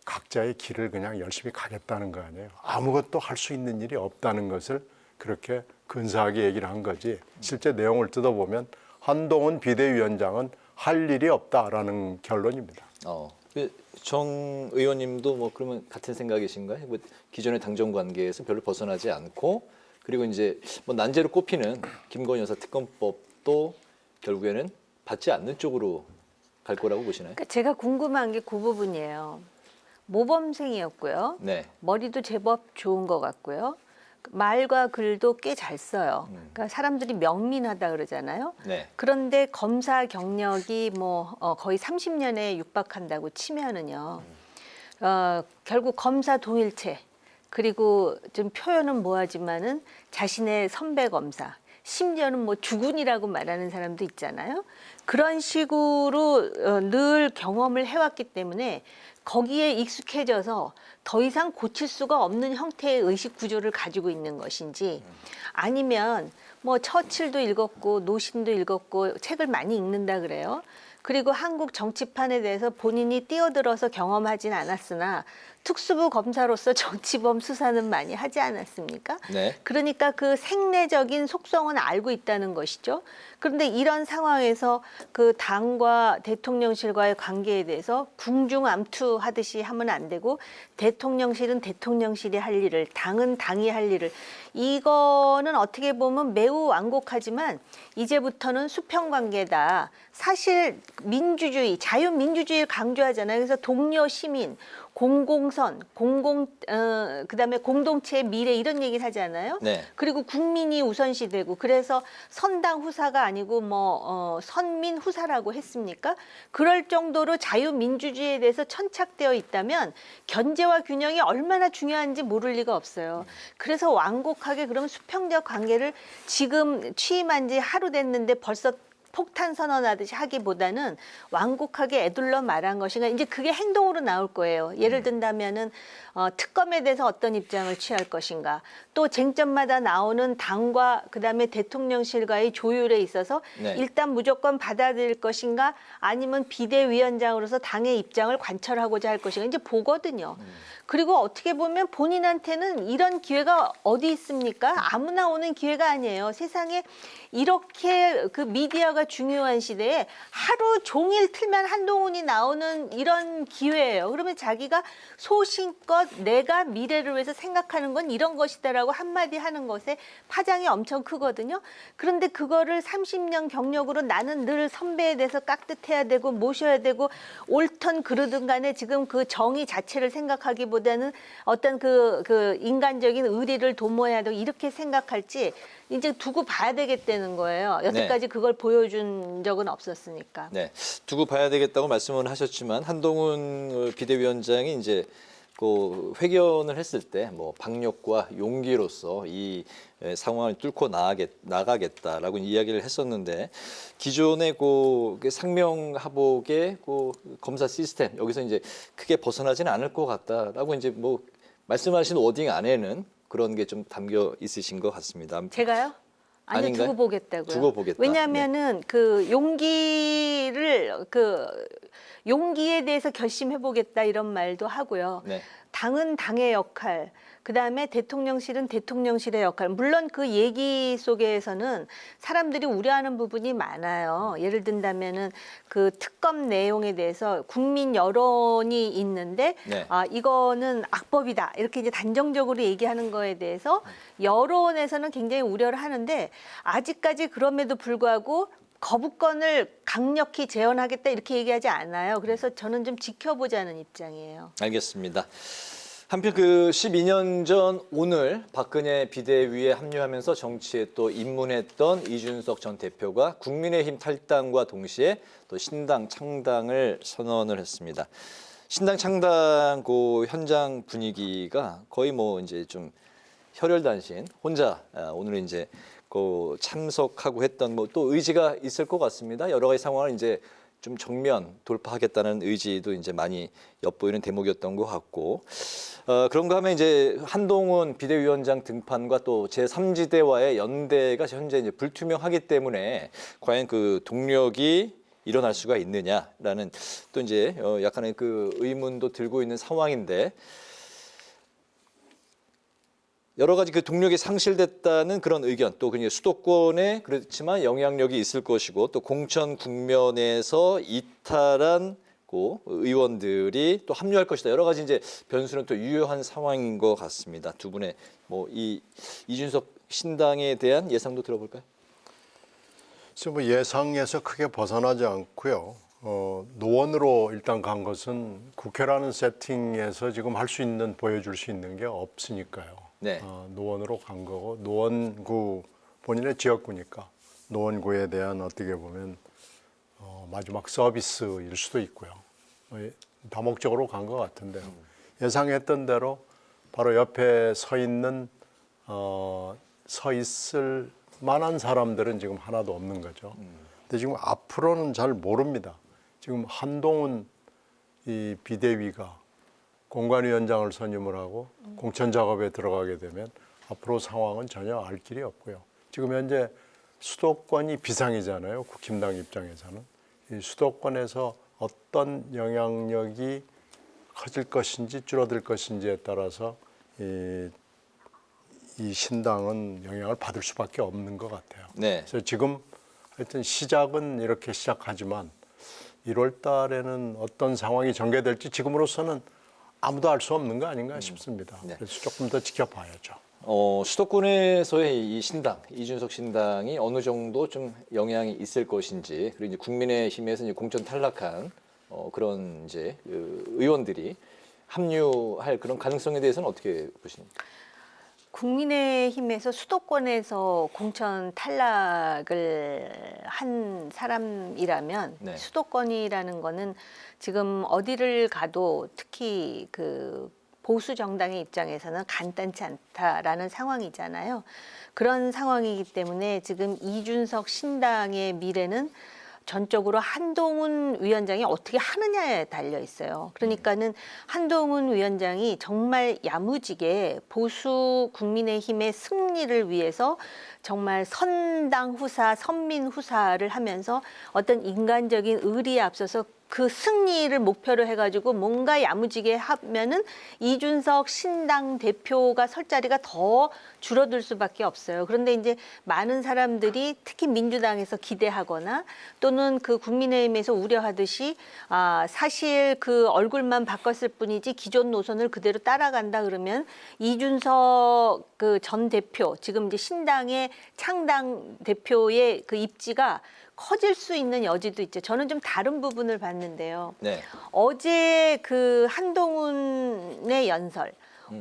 각자의 길을 그냥 열심히 가겠다는 거 아니에요. 아무것도 할 수 있는 일이 없다는 것을 그렇게 근사하게 얘기를 한 거지. 실제 내용을 뜯어보면 한동훈 비대위원장은 할 일이 없다라는 결론입니다. 정 의원님도 뭐 그러면 같은 생각이신가요? 뭐 기존의 당정 관계에서 별로 벗어나지 않고 그리고 이제 뭐 난제로 꼽히는 김건희 여사 특검법도 결국에는 받지 않는 쪽으로 갈 거라고 보시나요? 그러니까 제가 궁금한 게 그 부분이에요. 모범생이었고요. 네. 머리도 제법 좋은 것 같고요. 말과 글도 꽤 잘 써요. 그러니까 사람들이 명민하다 그러잖아요. 네. 그런데 검사 경력이 뭐 거의 30년에 육박한다고 치면은요. 결국 검사 동일체 그리고 좀 표현은 뭐하지만은 자신의 선배 검사 심지어는 뭐 주군이라고 말하는 사람도 있잖아요. 그런 식으로 늘 경험을 해왔기 때문에 거기에 익숙해져서 더 이상 고칠 수가 없는 형태의 의식 구조를 가지고 있는 것인지 아니면 뭐 처칠도 읽었고 노신도 읽었고 책을 많이 읽는다 그래요. 그리고 한국 정치판에 대해서 본인이 뛰어들어서 경험하진 않았으나 특수부 검사로서 정치범 수사는 많이 하지 않았습니까? 네. 그러니까 그 생내적인 속성은 알고 있다는 것이죠. 그런데 이런 상황에서 그 당과 대통령실과의 관계에 대해서 궁중암투하듯이 하면 안 되고 대통령실은 대통령실이 할 일을 당은 당이 할 일을 이거는 어떻게 보면 매우 완곡하지만 이제부터는 수평관계다. 사실 민주주의, 자유민주주의를 강조하잖아요. 그래서 동료 시민, 공공선, 그다음에 공동체의 미래 이런 얘기를 하잖아요. 네. 그리고 국민이 우선시되고 그래서 선당 후사가 아니고 선민 후사라고 했습니까? 그럴 정도로 자유민주주의에 대해서 천착되어 있다면 견제와 균형이 얼마나 중요한지 모를 리가 없어요. 그래서 완곡하게 그럼 수평적 관계를 지금 취임한 지 하루 됐는데 벌써 폭탄 선언하듯이 하기보다는 완곡하게 애둘러 말한 것인가 이제 그게 행동으로 나올 거예요. 예를 든다면은 특검에 대해서 어떤 입장을 취할 것인가 또 쟁점마다 나오는 당과 그다음에 대통령실과의 조율에 있어서 네. 일단 무조건 받아들일 것인가 아니면 비대위원장으로서 당의 입장을 관철하고자 할 것인가 이제 보거든요. 그리고 어떻게 보면 본인한테는 이런 기회가 어디 있습니까? 아무나 오는 기회가 아니에요. 세상에 이렇게 그 미디어가 중요한 시대에 하루 종일 틀면 한동훈이 나오는 이런 기회예요. 그러면 자기가 소신껏 내가 미래를 위해서 생각하는 건 이런 것이다라고 한마디 하는 것에 파장이 엄청 크거든요. 그런데 그거를 30년 경력으로 나는 늘 선배에 대해서 깍듯해야 되고 모셔야 되고 옳든 그르든 간에 지금 그 정의 자체를 생각하기보다는 어떤 그 인간적인 의리를 도모해야 되고 이렇게 생각할지 이제 두고 봐야 되겠다는 거예요. 여태까지 그걸 보여준 적은 없었으니까. 네, 두고 봐야 되겠다고 말씀을 하셨지만 한동훈 비대위원장이 이제 그 회견을 했을 때 뭐 박력과 용기로서 이 상황을 뚫고 나가겠다라고 이야기를 했었는데 기존의 그 상명하복의 그 검사 시스템 여기서 이제 크게 벗어나지는 않을 것 같다라고 이제 뭐 말씀하신 워딩 안에는 그런 게 좀 담겨 있으신 것 같습니다. 제가요? 아니요, 아닌가요? 두고 보겠다고요. 두고 보겠다. 왜냐하면은 그 용기에 대해서 결심해 보겠다 이런 말도 하고요. 네. 당은 당의 역할, 그다음에 대통령실은 대통령실의 역할. 물론 그 얘기 속에서는 사람들이 우려하는 부분이 많아요. 예를 든다면은 그 특검 내용에 대해서 국민 여론이 있는데 네. 이거는 악법이다. 이렇게 이제 단정적으로 얘기하는 거에 대해서 여론에서는 굉장히 우려를 하는데 아직까지 그럼에도 불구하고 거부권을 강력히 재현하겠다 이렇게 얘기하지 않아요. 그래서 저는 좀 지켜보자는 입장이에요. 알겠습니다. 한편 그 12년 전 오늘 박근혜 비대위에 합류하면서 정치에 또 입문했던 이준석 전 대표가 국민의힘 탈당과 동시에 또 신당 창당을 선언을 했습니다. 신당 창당 그 현장 분위기가 거의 뭐 이제 좀 혈혈단신 혼자 오늘 이제 그 참석하고 했던 뭐 또 의지가 있을 것 같습니다. 여러 가지 상황을 이제 좀 정면 돌파하겠다는 의지도 이제 많이 엿보이는 대목이었던 것 같고, 그런가 하면 이제 한동훈 비대위원장 등판과 또 제3지대와의 연대가 현재 이제 불투명하기 때문에 과연 그 동력이 일어날 수가 있느냐라는 또 이제 약간의 그 의문도 들고 있는 상황인데, 여러 가지 그 동력이 상실됐다는 그런 의견, 또 그냥 수도권에 그렇지만 영향력이 있을 것이고, 또 공천 국면에서 이탈한 의원들이 또 합류할 것이다. 여러 가지 이제 변수는 또 유효한 상황인 것 같습니다. 두 분의 뭐 이 이준석 신당에 대한 예상도 들어볼까요? 뭐 예상에서 크게 벗어나지 않고요. 노원으로 일단 간 것은 국회라는 세팅에서 지금 할 수 있는, 보여줄 수 있는 게 없으니까요. 네. 노원으로 간 거고, 노원구 본인의 지역구니까 노원구에 대한 어떻게 보면 마지막 서비스일 수도 있고요. 다목적으로 간 것 같은데요. 예상했던 대로 바로 옆에 서 있을 만한 사람들은 지금 하나도 없는 거죠. 근데 지금 앞으로는 잘 모릅니다. 지금 한동훈 이 비대위가 공관위원장을 선임을 하고 공천 작업에 들어가게 되면 앞으로 상황은 전혀 알 길이 없고요. 지금 현재 수도권이 비상이잖아요. 국힘당 입장에서는. 이 수도권에서 어떤 영향력이 커질 것인지 줄어들 것인지에 따라서 이 신당은 영향을 받을 수밖에 없는 것 같아요. 네. 그래서 지금 하여튼 시작은 이렇게 시작하지만 1월 달에는 어떤 상황이 전개될지 지금으로서는 아무도 알 수 없는 거 아닌가 싶습니다. 네. 그래서 조금 더 지켜봐야죠. 수도권에서의 이 신당, 이준석 신당이 어느 정도 좀 영향이 있을 것인지, 그리고 이제 국민의힘에서 이제 공천 탈락한 그런 이제 의원들이 합류할 그런 가능성에 대해서는 어떻게 보십니까? 국민의힘에서 수도권에서 공천 탈락을 한 사람이라면 네. 수도권이라는 거는 지금 어디를 가도 특히 그 보수 정당의 입장에서는 간단치 않다라는 상황이잖아요. 그런 상황이기 때문에 지금 이준석 신당의 미래는 전적으로 한동훈 위원장이 어떻게 하느냐에 달려 있어요. 그러니까는 한동훈 위원장이 정말 야무지게 보수 국민의힘의 승리를 위해서 정말 선당 후사, 선민 후사를 하면서 어떤 인간적인 의리에 앞서서 그 승리를 목표로 해가지고 뭔가 야무지게 하면은 이준석 신당 대표가 설 자리가 더 줄어들 수밖에 없어요. 그런데 이제 많은 사람들이 특히 민주당에서 기대하거나 또는 그 국민의힘에서 우려하듯이 사실 그 얼굴만 바꿨을 뿐이지 기존 노선을 그대로 따라간다 그러면 이준석 그 전 대표, 지금 이제 신당의 창당 대표의 그 입지가 커질 수 있는 여지도 있죠. 저는 좀 다른 부분을 봤는데요. 네. 어제 그 한동훈의 연설,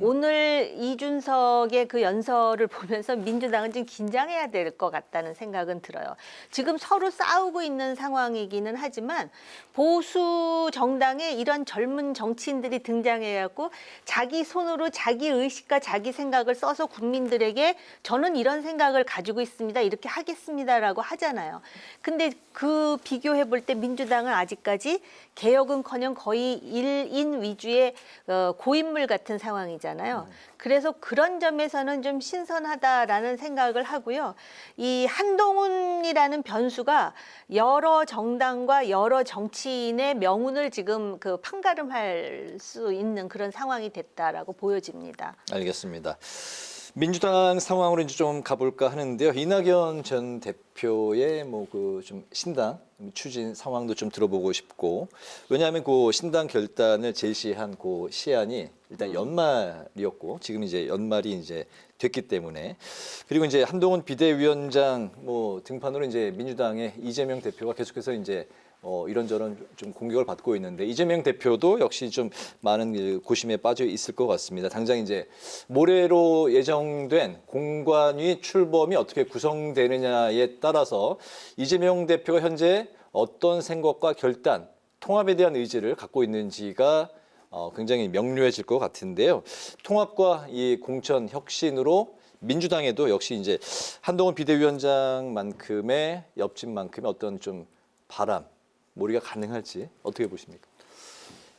오늘 이준석의 그 연설을 보면서 민주당은 좀 긴장해야 될 것 같다는 생각은 들어요. 지금 서로 싸우고 있는 상황이기는 하지만 보수 정당에 이런 젊은 정치인들이 등장해갖고 자기 손으로 자기 의식과 자기 생각을 써서 국민들에게 저는 이런 생각을 가지고 있습니다. 이렇게 하겠습니다라고 하잖아요. 근데 그 비교해 볼 때 민주당은 아직까지 개혁은커녕 거의 1인 위주의 고인물 같은 상황이잖아요. 그래서 그런 점에서는 좀 신선하다라는 생각을 하고요. 이 한동훈이라는 변수가 여러 정당과 여러 정치인의 명운을 지금 그 판가름할 수 있는 그런 상황이 됐다라고 보여집니다. 알겠습니다. 민주당 상황으로 이제 좀 가볼까 하는데요. 이낙연 전 대표의 뭐 그 좀 신당 추진 상황도 좀 들어보고 싶고, 왜냐하면 그 신당 결단을 제시한 그 시한이 일단 연말이었고 지금 이제 연말이 이제 됐기 때문에, 그리고 이제 한동훈 비대위원장 뭐 등판으로 이제 민주당의 이재명 대표가 계속해서 이제 이런저런 좀 공격을 받고 있는데, 이재명 대표도 역시 좀 많은 고심에 빠져 있을 것 같습니다. 당장 이제 모레로 예정된 공관위 출범이 어떻게 구성되느냐에 따라서 이재명 대표가 현재 어떤 생각과 결단, 통합에 대한 의지를 갖고 있는지가 굉장히 명료해질 것 같은데요. 통합과 이 공천 혁신으로 민주당에도 역시 이제 한동훈 비대위원장만큼의 옆집만큼의 어떤 좀 바람, 몰이가 가능할지 어떻게 보십니까?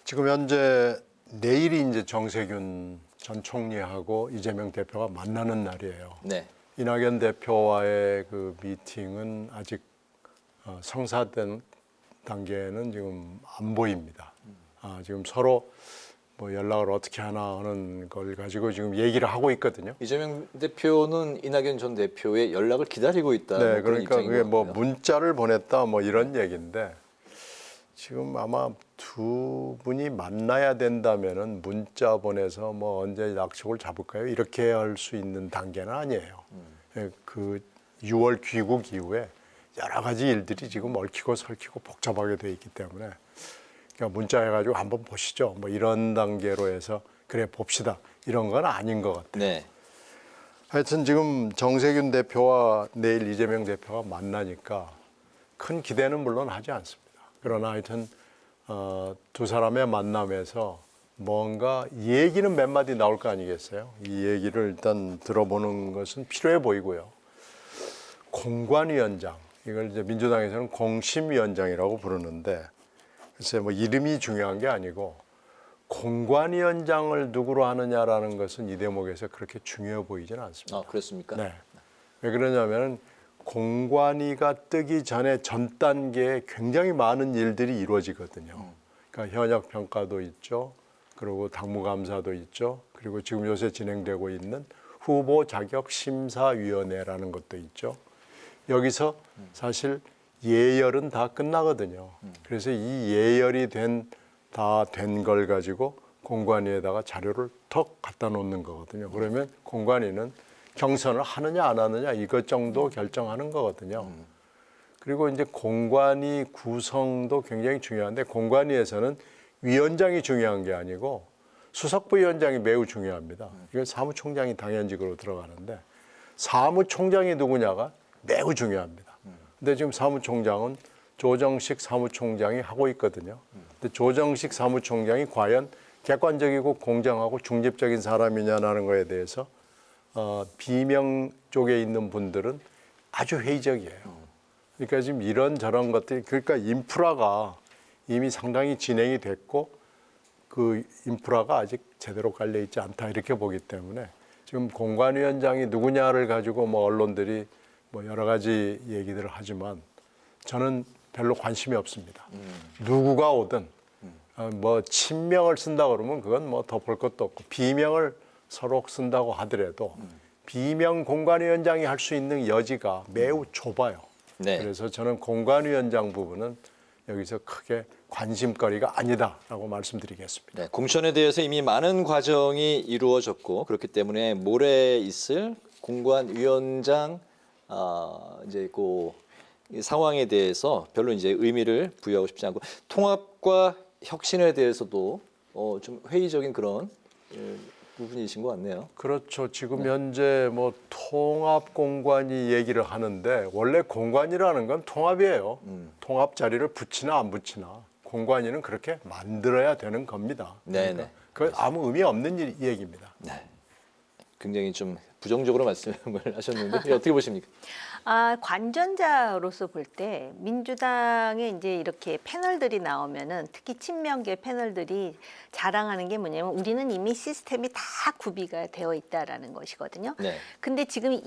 지금 현재 내일이 이제 정세균 전 총리하고 이재명 대표가 만나는 날이에요. 네. 이낙연 대표와의 그 미팅은 아직 성사된 단계는 지금 안 보입니다. 지금 서로 뭐 연락을 어떻게 하나 하는 걸 가지고 지금 얘기를 하고 있거든요. 이재명 대표는 이낙연 전 대표의 연락을 기다리고 있다. 네, 그러니까 그게 뭐 문자를 보냈다 뭐 이런 얘기인데 지금 아마 두 분이 만나야 된다면은 문자 보내서 뭐 언제 약속을 잡을까요? 이렇게 할 수 있는 단계는 아니에요. 그 6월 귀국 이후에 여러 가지 일들이 지금 얽히고 설키고 복잡하게 돼 있기 때문에 그러니까 문자해가지고 한번 보시죠. 뭐 이런 단계로 해서 그래 봅시다. 이런 건 아닌 것 같아요. 네. 하여튼 지금 정세균 대표와 내일 이재명 대표가 만나니까 큰 기대는 물론 하지 않습니다. 그러나 하여튼 두 사람의 만남에서 뭔가 얘기는 몇 마디 나올 거 아니겠어요? 이 얘기를 일단 들어보는 것은 필요해 보이고요. 공관위원장, 이걸 이제 민주당에서는 공심위원장이라고 부르는데 글쎄 뭐 이름이 중요한 게 아니고 공관위원장을 누구로 하느냐라는 것은 이 대목에서 그렇게 중요해 보이지는 않습니다. 아, 그렇습니까? 네. 왜 그러냐면은 공관위가 뜨기 전에 전 단계에 굉장히 많은 일들이 이루어지거든요. 그러니까 현역 평가도 있죠. 그리고 당무감사도 있죠. 그리고 지금 요새 진행되고 있는 후보 자격 심사위원회라는 것도 있죠. 여기서 사실 예열은 다 끝나거든요. 그래서 이 예열이 다 된 걸 가지고 공관위에다가 자료를 턱 갖다 놓는 거거든요. 그러면 공관위는 경선을 하느냐 안 하느냐 이것 정도 결정하는 거거든요. 그리고 이제 공관위 구성도 굉장히 중요한데 공관위에서는 위원장이 중요한 게 아니고 수석부위원장이 매우 중요합니다. 이건 사무총장이 당연직으로 들어가는데 사무총장이 누구냐가 매우 중요합니다. 근데 지금 사무총장은 조정식 사무총장이 하고 있거든요. 근데 조정식 사무총장이 과연 객관적이고 공정하고 중립적인 사람이냐라는 거에 대해서 비명 쪽에 있는 분들은 아주 회의적이에요. 그러니까 지금 이런저런 것들이 그러니까 인프라가 이미 상당히 진행이 됐고 그 인프라가 아직 제대로 깔려 있지 않다 이렇게 보기 때문에 지금 공관위원장이 누구냐를 가지고 뭐 언론들이 뭐 여러 가지 얘기들을 하지만 저는 별로 관심이 없습니다. 누구가 오든 뭐 친명을 쓴다 그러면 그건 뭐 더 볼 것도 없고 비명을 서로 쓴다고 하더라도 비명 공관위원장이 할 수 있는 여지가 매우 좁아요. 네. 그래서 저는 공관위원장 부분은 여기서 크게 관심거리가 아니다라고 말씀드리겠습니다. 네, 공천에 대해서 이미 많은 과정이 이루어졌고 그렇기 때문에 모레 있을 공관위원장 이제 그 상황에 대해서 별로 이제 의미를 부여하고 싶지 않고 통합과 혁신에 대해서도 좀 회의적인 그런 부분이신 것 같네요. 그렇죠. 지금 현재 뭐 통합 공관위 얘기를 하는데 원래 공관이라는 건 통합이에요. 통합 자리를 붙이나 안 붙이나 공관위는 그렇게 만들어야 되는 겁니다. 네네. 그 아무 의미 없는 얘기입니다. 네. 굉장히 좀 부정적으로 말씀을 하셨는데 어떻게 보십니까? 관전자로서 볼 때 민주당에 이제 이렇게 패널들이 나오면은 특히 친명계 패널들이 자랑하는 게 뭐냐면 우리는 이미 시스템이 다 구비가 되어 있다라는 것이거든요. 네. 근데 지금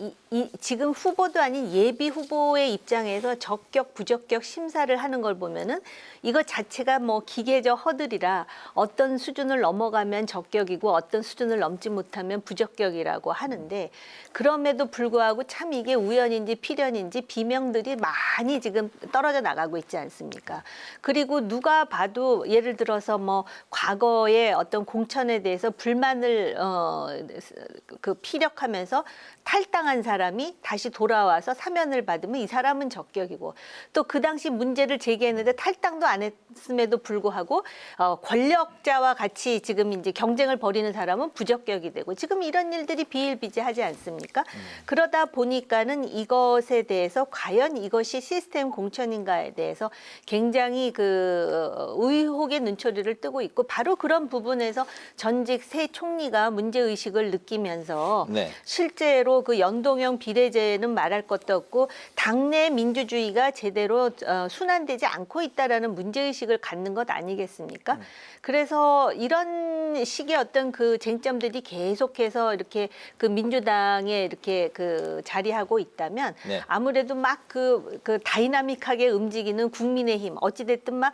지금 후보도 아닌 예비 후보의 입장에서 적격 부적격 심사를 하는 걸 보면은 이거 자체가 뭐 기계적 허들이라 어떤 수준을 넘어가면 적격이고 어떤 수준을 넘지 못하면 부적격이라고 하는데 그럼에도 불구하고 참 이게 우연인지 필연인지 비명들이 많이 지금 떨어져 나가고 있지 않습니까? 그리고 누가 봐도 예를 들어서 뭐 과거의 어떤 공천에 대해서 불만을 피력하면서 탈당한 사람이 다시 돌아와서 사면을 받으면 이 사람은 적격이고 또 그 당시 문제를 제기했는데 탈당도 안 했음에도 불구하고 권력자와 같이 지금 이제 경쟁을 벌이는 사람은 부적격이 되고 지금 이런 일들이 비일비재하지 하지 않습니까? 그러다 보니까는 이것에 대해서 과연 이것이 시스템 공천인가에 대해서 굉장히 그 의혹의 눈초리를 뜨고 있고 바로 그런 부분에서 전직 새 총리가 문제의식을 느끼면서 네. 실제로 그 연동형 비례제는 말할 것도 없고 당내 민주주의가 제대로 순환되지 않고 있다라는 문제의식을 갖는 것 아니겠습니까? 그래서 이런 식의 어떤 그 쟁점들이 계속해서 이렇게 그 민주당에 이렇게 그 자리하고 있다면 네. 아무래도 막 그 다이나믹하게 움직이는 국민의힘 어찌됐든 막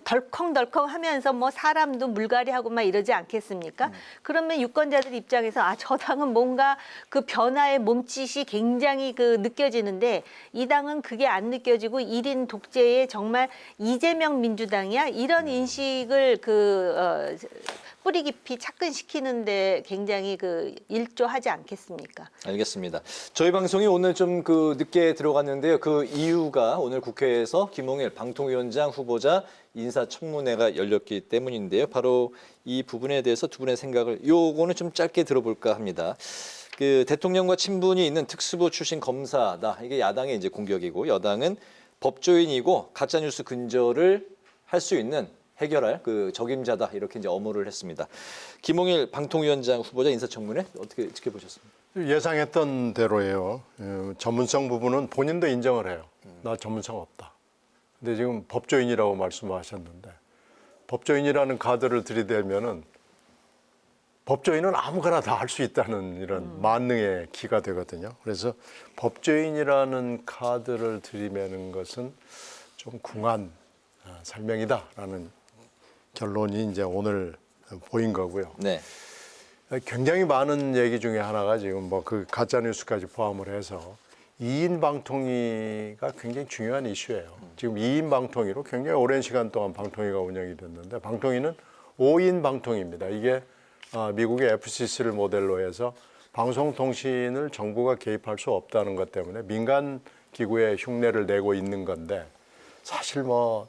덜컹덜컹 하면서 뭐 사람도 물갈이하고 막 이러지 않겠습니까? 그러면 유권자들 입장에서 아, 저 당은 뭔가 그 변화의 몸짓이 굉장히 그 느껴지는데 이 당은 그게 안 느껴지고 1인 독재의 정말 이재명 민주당이야 이런 인식을 뿌리 깊이 착근시키는데 굉장히 그 일조하지 않겠습니까? 알겠습니다. 저희 방송이 오늘 좀 그 늦게 들어갔는데요. 그 이유가 오늘 국회에서 김홍일 방통위원장 후보자 인사청문회가 열렸기 때문인데요. 바로 이 부분에 대해서 두 분의 생각을 요거는 좀 짧게 들어볼까 합니다. 그 대통령과 친분이 있는 특수부 출신 검사다. 이게 야당의 이제 공격이고 여당은 법조인이고 가짜 뉴스 근절을 할 수 있는 해결할 그 적임자다 이렇게 이제 엄호를 했습니다. 김홍일 방통위원장 후보자 인사청문회 어떻게 지켜보셨습니까? 예상했던 대로예요. 전문성 부분은 본인도 인정을 해요. 나 전문성 없다. 근데 지금 법조인이라고 말씀하셨는데 법조인이라는 카드를 들이대면은 법조인은 아무거나 다 할 수 있다는 이런 만능의 기가 되거든요. 그래서 법조인이라는 카드를 들이매는 것은 좀 궁한 설명이다라는 결론이 이제 오늘 보인 거고요. 네. 굉장히 많은 얘기 중에 하나가 지금 뭐 그 가짜 뉴스까지 포함을 해서 2인 방통위가 굉장히 중요한 이슈예요. 지금 2인 방통위로 굉장히 오랜 시간 동안 방통위가 운영이 됐는데 방통위는 5인 방통위입니다. 이게 미국의 FCC를 모델로 해서 방송통신을 정부가 개입할 수 없다는 것 때문에 민간 기구에 흉내를 내고 있는 건데 사실 뭐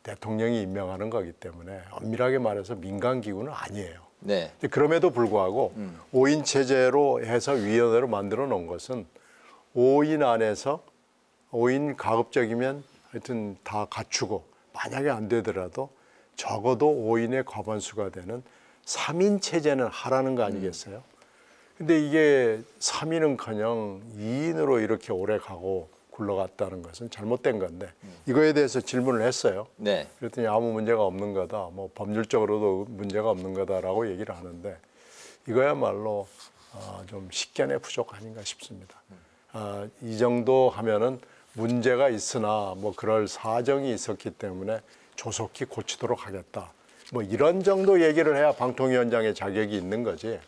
대통령이 임명하는 거기 때문에 엄밀하게 말해서 민간 기구는 아니에요. 네. 그럼에도 불구하고 5인 체제로 해서 위원회로 만들어 놓은 것은 5인 안에서 5인 가급적이면 하여튼 다 갖추고 만약에 안 되더라도 적어도 5인의 과반수가 되는 3인 체제는 하라는 거 아니겠어요? 근데 이게 3인은커녕 2인으로 이렇게 오래 가고 굴러갔다는 것은 잘못된 건데 이거에 대해서 질문을 했어요. 네. 그랬더니 아무 문제가 없는 거다. 뭐 법률적으로도 문제가 없는 거다라고 얘기를 하는데 이거야말로 좀 식견의 부족 아닌가 싶습니다. 이 정도 하면은 문제가 있으나 뭐 그럴 사정이 있었기 때문에 조속히 고치도록 하겠다. 뭐 이런 정도 얘기를 해야 방통위원장의 자격이 있는 거지.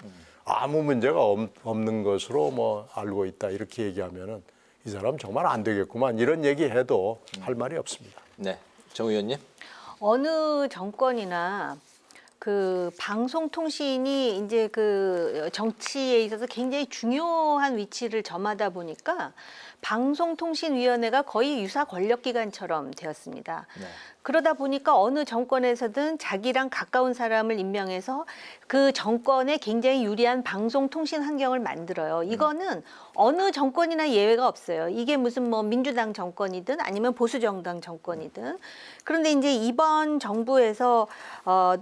아무 문제가 없는 것으로 뭐 알고 있다 이렇게 얘기하면은 이 사람 정말 안 되겠구만 이런 얘기해도 할 말이 없습니다. 네, 정 의원님. 어느 정권이나 그 방송통신이 이제 그 정치에 있어서 굉장히 중요한 위치를 점하다 보니까 방송통신위원회가 거의 유사 권력기관처럼 되었습니다. 네. 그러다 보니까 어느 정권에서든 자기랑 가까운 사람을 임명해서 그 정권에 굉장히 유리한 방송통신 환경을 만들어요. 이거는 어느 정권이나 예외가 없어요. 이게 무슨 뭐 민주당 정권이든 아니면 보수정당 정권이든. 그런데 이제 이번 정부에서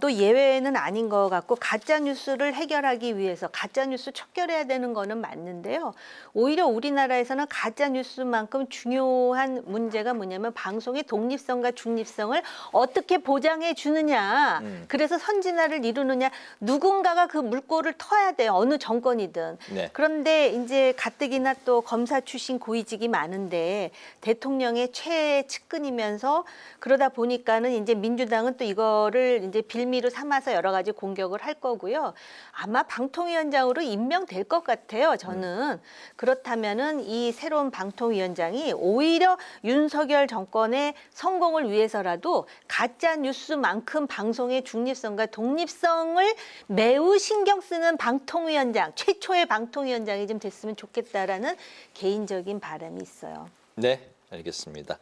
또 예외는 아닌 것 같고 가짜 뉴스를 해결하기 위해서 가짜 뉴스 척결해야 되는 거는 맞는데요. 오히려 우리나라에서는 가짜 뉴스만큼 중요한 문제가 뭐냐면 방송의 독립성과 중립성을 어떻게 보장해 주느냐. 그래서 선진화를 이루느냐. 누군가가 그 물꼬를 터야 돼요. 어느 정권이든. 네. 그런데 이제 가뜩이나 또 검사 출신 고위직이 많은데 대통령의 최측근이면서 그러다 보니까는 이제 민주당은 또 이거를 이제 빌미로 삼아서 여러 가지 공격을 할 거고요. 아마 방통위원장으로 임명될 것 같아요. 저는. 그렇다면은 이 새로운 방통위원장이 오히려 윤석열 정권의 성공을 위해서라도 가짜 뉴스만큼 방송의 중립성과 독립성을 매우 신경 쓰는 방통위원장, 최초의 방통위원장이 좀 됐으면 좋겠다라는 개인적인 바람이 있어요. 네, 알겠습니다.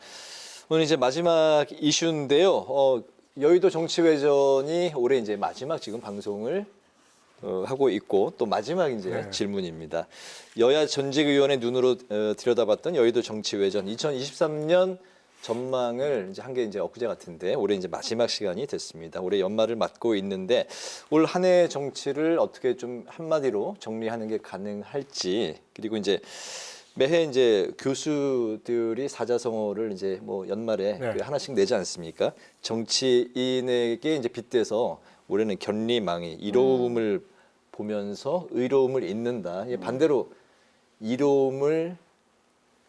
오늘 이제 마지막 이슈인데요. 여의도 정치회전이 올해 이제 마지막 지금 방송을 하고 있고 또 마지막 이제 네. 질문입니다. 여야 전직 의원의 눈으로 들여다봤던 여의도 정치외전 2023년 전망을 이제 한 게 이제 엊그제 같은데 올해 이제 마지막 시간이 됐습니다. 올해 연말을 맞고 있는데 올 한 해 정치를 어떻게 좀 한마디로 정리하는 게 가능할지 그리고 이제 매해 이제 교수들이 사자성어를 이제 뭐 연말에 네. 그 하나씩 내지 않습니까? 정치인에게 이제 빗대서 올해는 견리망이 이로움을 보면서 의로움을 잇는다. 이게 반대로 이로움을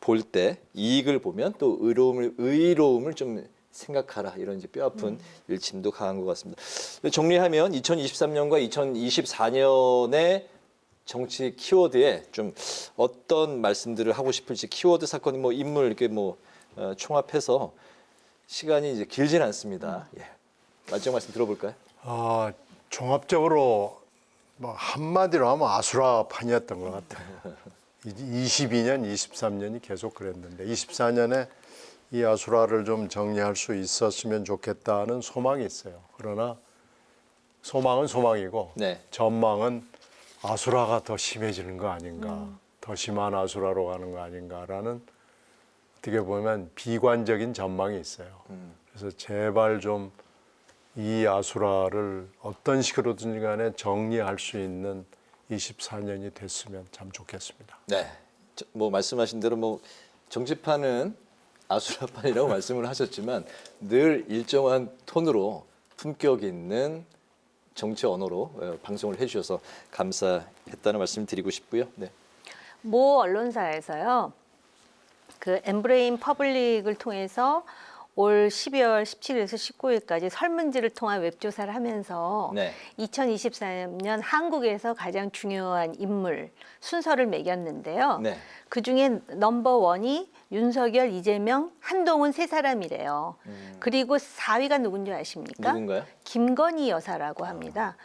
볼 때 이익을 보면 또 의로움을 좀 생각하라 이런 이제 뼈아픈 일침도 강한 것 같습니다. 정리하면 2023년과 2024년의 정치 키워드에 좀 어떤 말씀들을 하고 싶을지 키워드 사건 뭐 인물 이렇게 뭐 총합해서 시간이 이제 길진 않습니다. 예. 마지막 말씀 들어볼까요? 종합적으로 뭐 한마디로 하면 아수라판이었던 것 같아요. 22년, 23년이 계속 그랬는데 24년에 이 아수라를 좀 정리할 수 있었으면 좋겠다는 소망이 있어요. 그러나 소망은 소망이고 네. 전망은 아수라가 더 심해지는 거 아닌가, 더 심한 아수라로 가는 거 아닌가라는 어떻게 보면 비관적인 전망이 있어요. 그래서 제발 좀 이 아수라를 어떤 식으로든 간에 정리할 수 있는 24년이 됐으면 참 좋겠습니다. 네, 뭐 말씀하신 대로 뭐 정치판은 아수라판이라고 말씀을 하셨지만 늘 일정한 톤으로 품격 있는 정치 언어로 방송을 해주셔서 감사했다는 말씀 드리고 싶고요. 네. 모 언론사에서요, 그 엠브레인 퍼블릭을 통해서 올 12월 17일에서 19일까지 설문지를 통한 웹조사를 하면서 네. 2023년 한국에서 가장 중요한 인물 순서를 매겼는데요. 네. 그중에 넘버1이 윤석열, 이재명, 한동훈 세 사람이래요. 그리고 4위가 누군지 아십니까? 누군가요? 김건희 여사라고 합니다.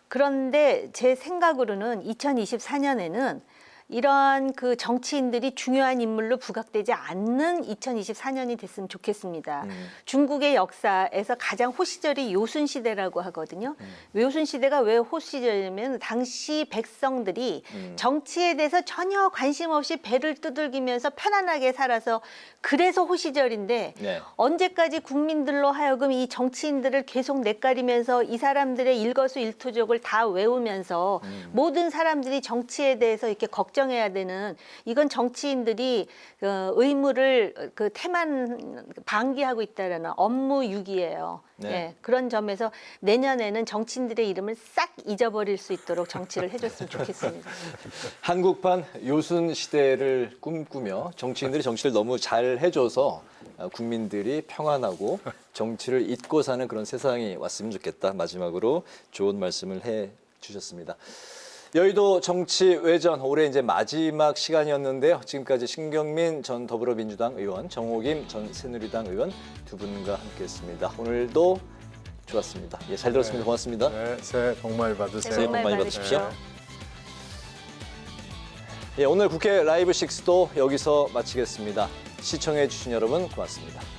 그런데 제 생각으로는 2024년에는 이러한 그 정치인들이 중요한 인물로 부각되지 않는 2024년이 됐으면 좋겠습니다. 중국의 역사에서 가장 호시절이 요순 시대라고 하거든요. 요순 시대가 왜 호시절이냐면 당시 백성들이 정치에 대해서 전혀 관심 없이 배를 두들기면서 편안하게 살아서 그래서 호시절인데 네. 언제까지 국민들로 하여금 이 정치인들을 계속 뇌까리면서 이 사람들의 일거수일투족을 다 외우면서 모든 사람들이 정치에 대해서 이렇게 걱정해야 되는 이건 정치인들이 의무를 그 태만 방기하고 있다라는 업무 유기예요. 네. 예, 그런 점에서 내년에는 정치인들의 이름을 싹 잊어버릴 수 있도록 정치를 해줬으면 좋겠습니다. 한국판 요순 시대를 꿈꾸며 정치인들이 정치를 너무 잘 해줘서 국민들이 평안하고 정치를 잊고 사는 그런 세상이 왔으면 좋겠다. 마지막으로 좋은 말씀을 해 주셨습니다. 여의도 정치 외전 올해 이제 마지막 시간이었는데요. 지금까지 신경민 전 더불어민주당 의원, 정호김 전 새누리당 의원 두 분과 함께했습니다. 오늘도 좋았습니다. 예, 잘 들었습니다. 고맙습니다. 네, 새해 복 많이 받으세요. 새해 복 많이 받으십시오. 예, 오늘 국회 라이브 6도 여기서 마치겠습니다. 시청해 주신 여러분 고맙습니다.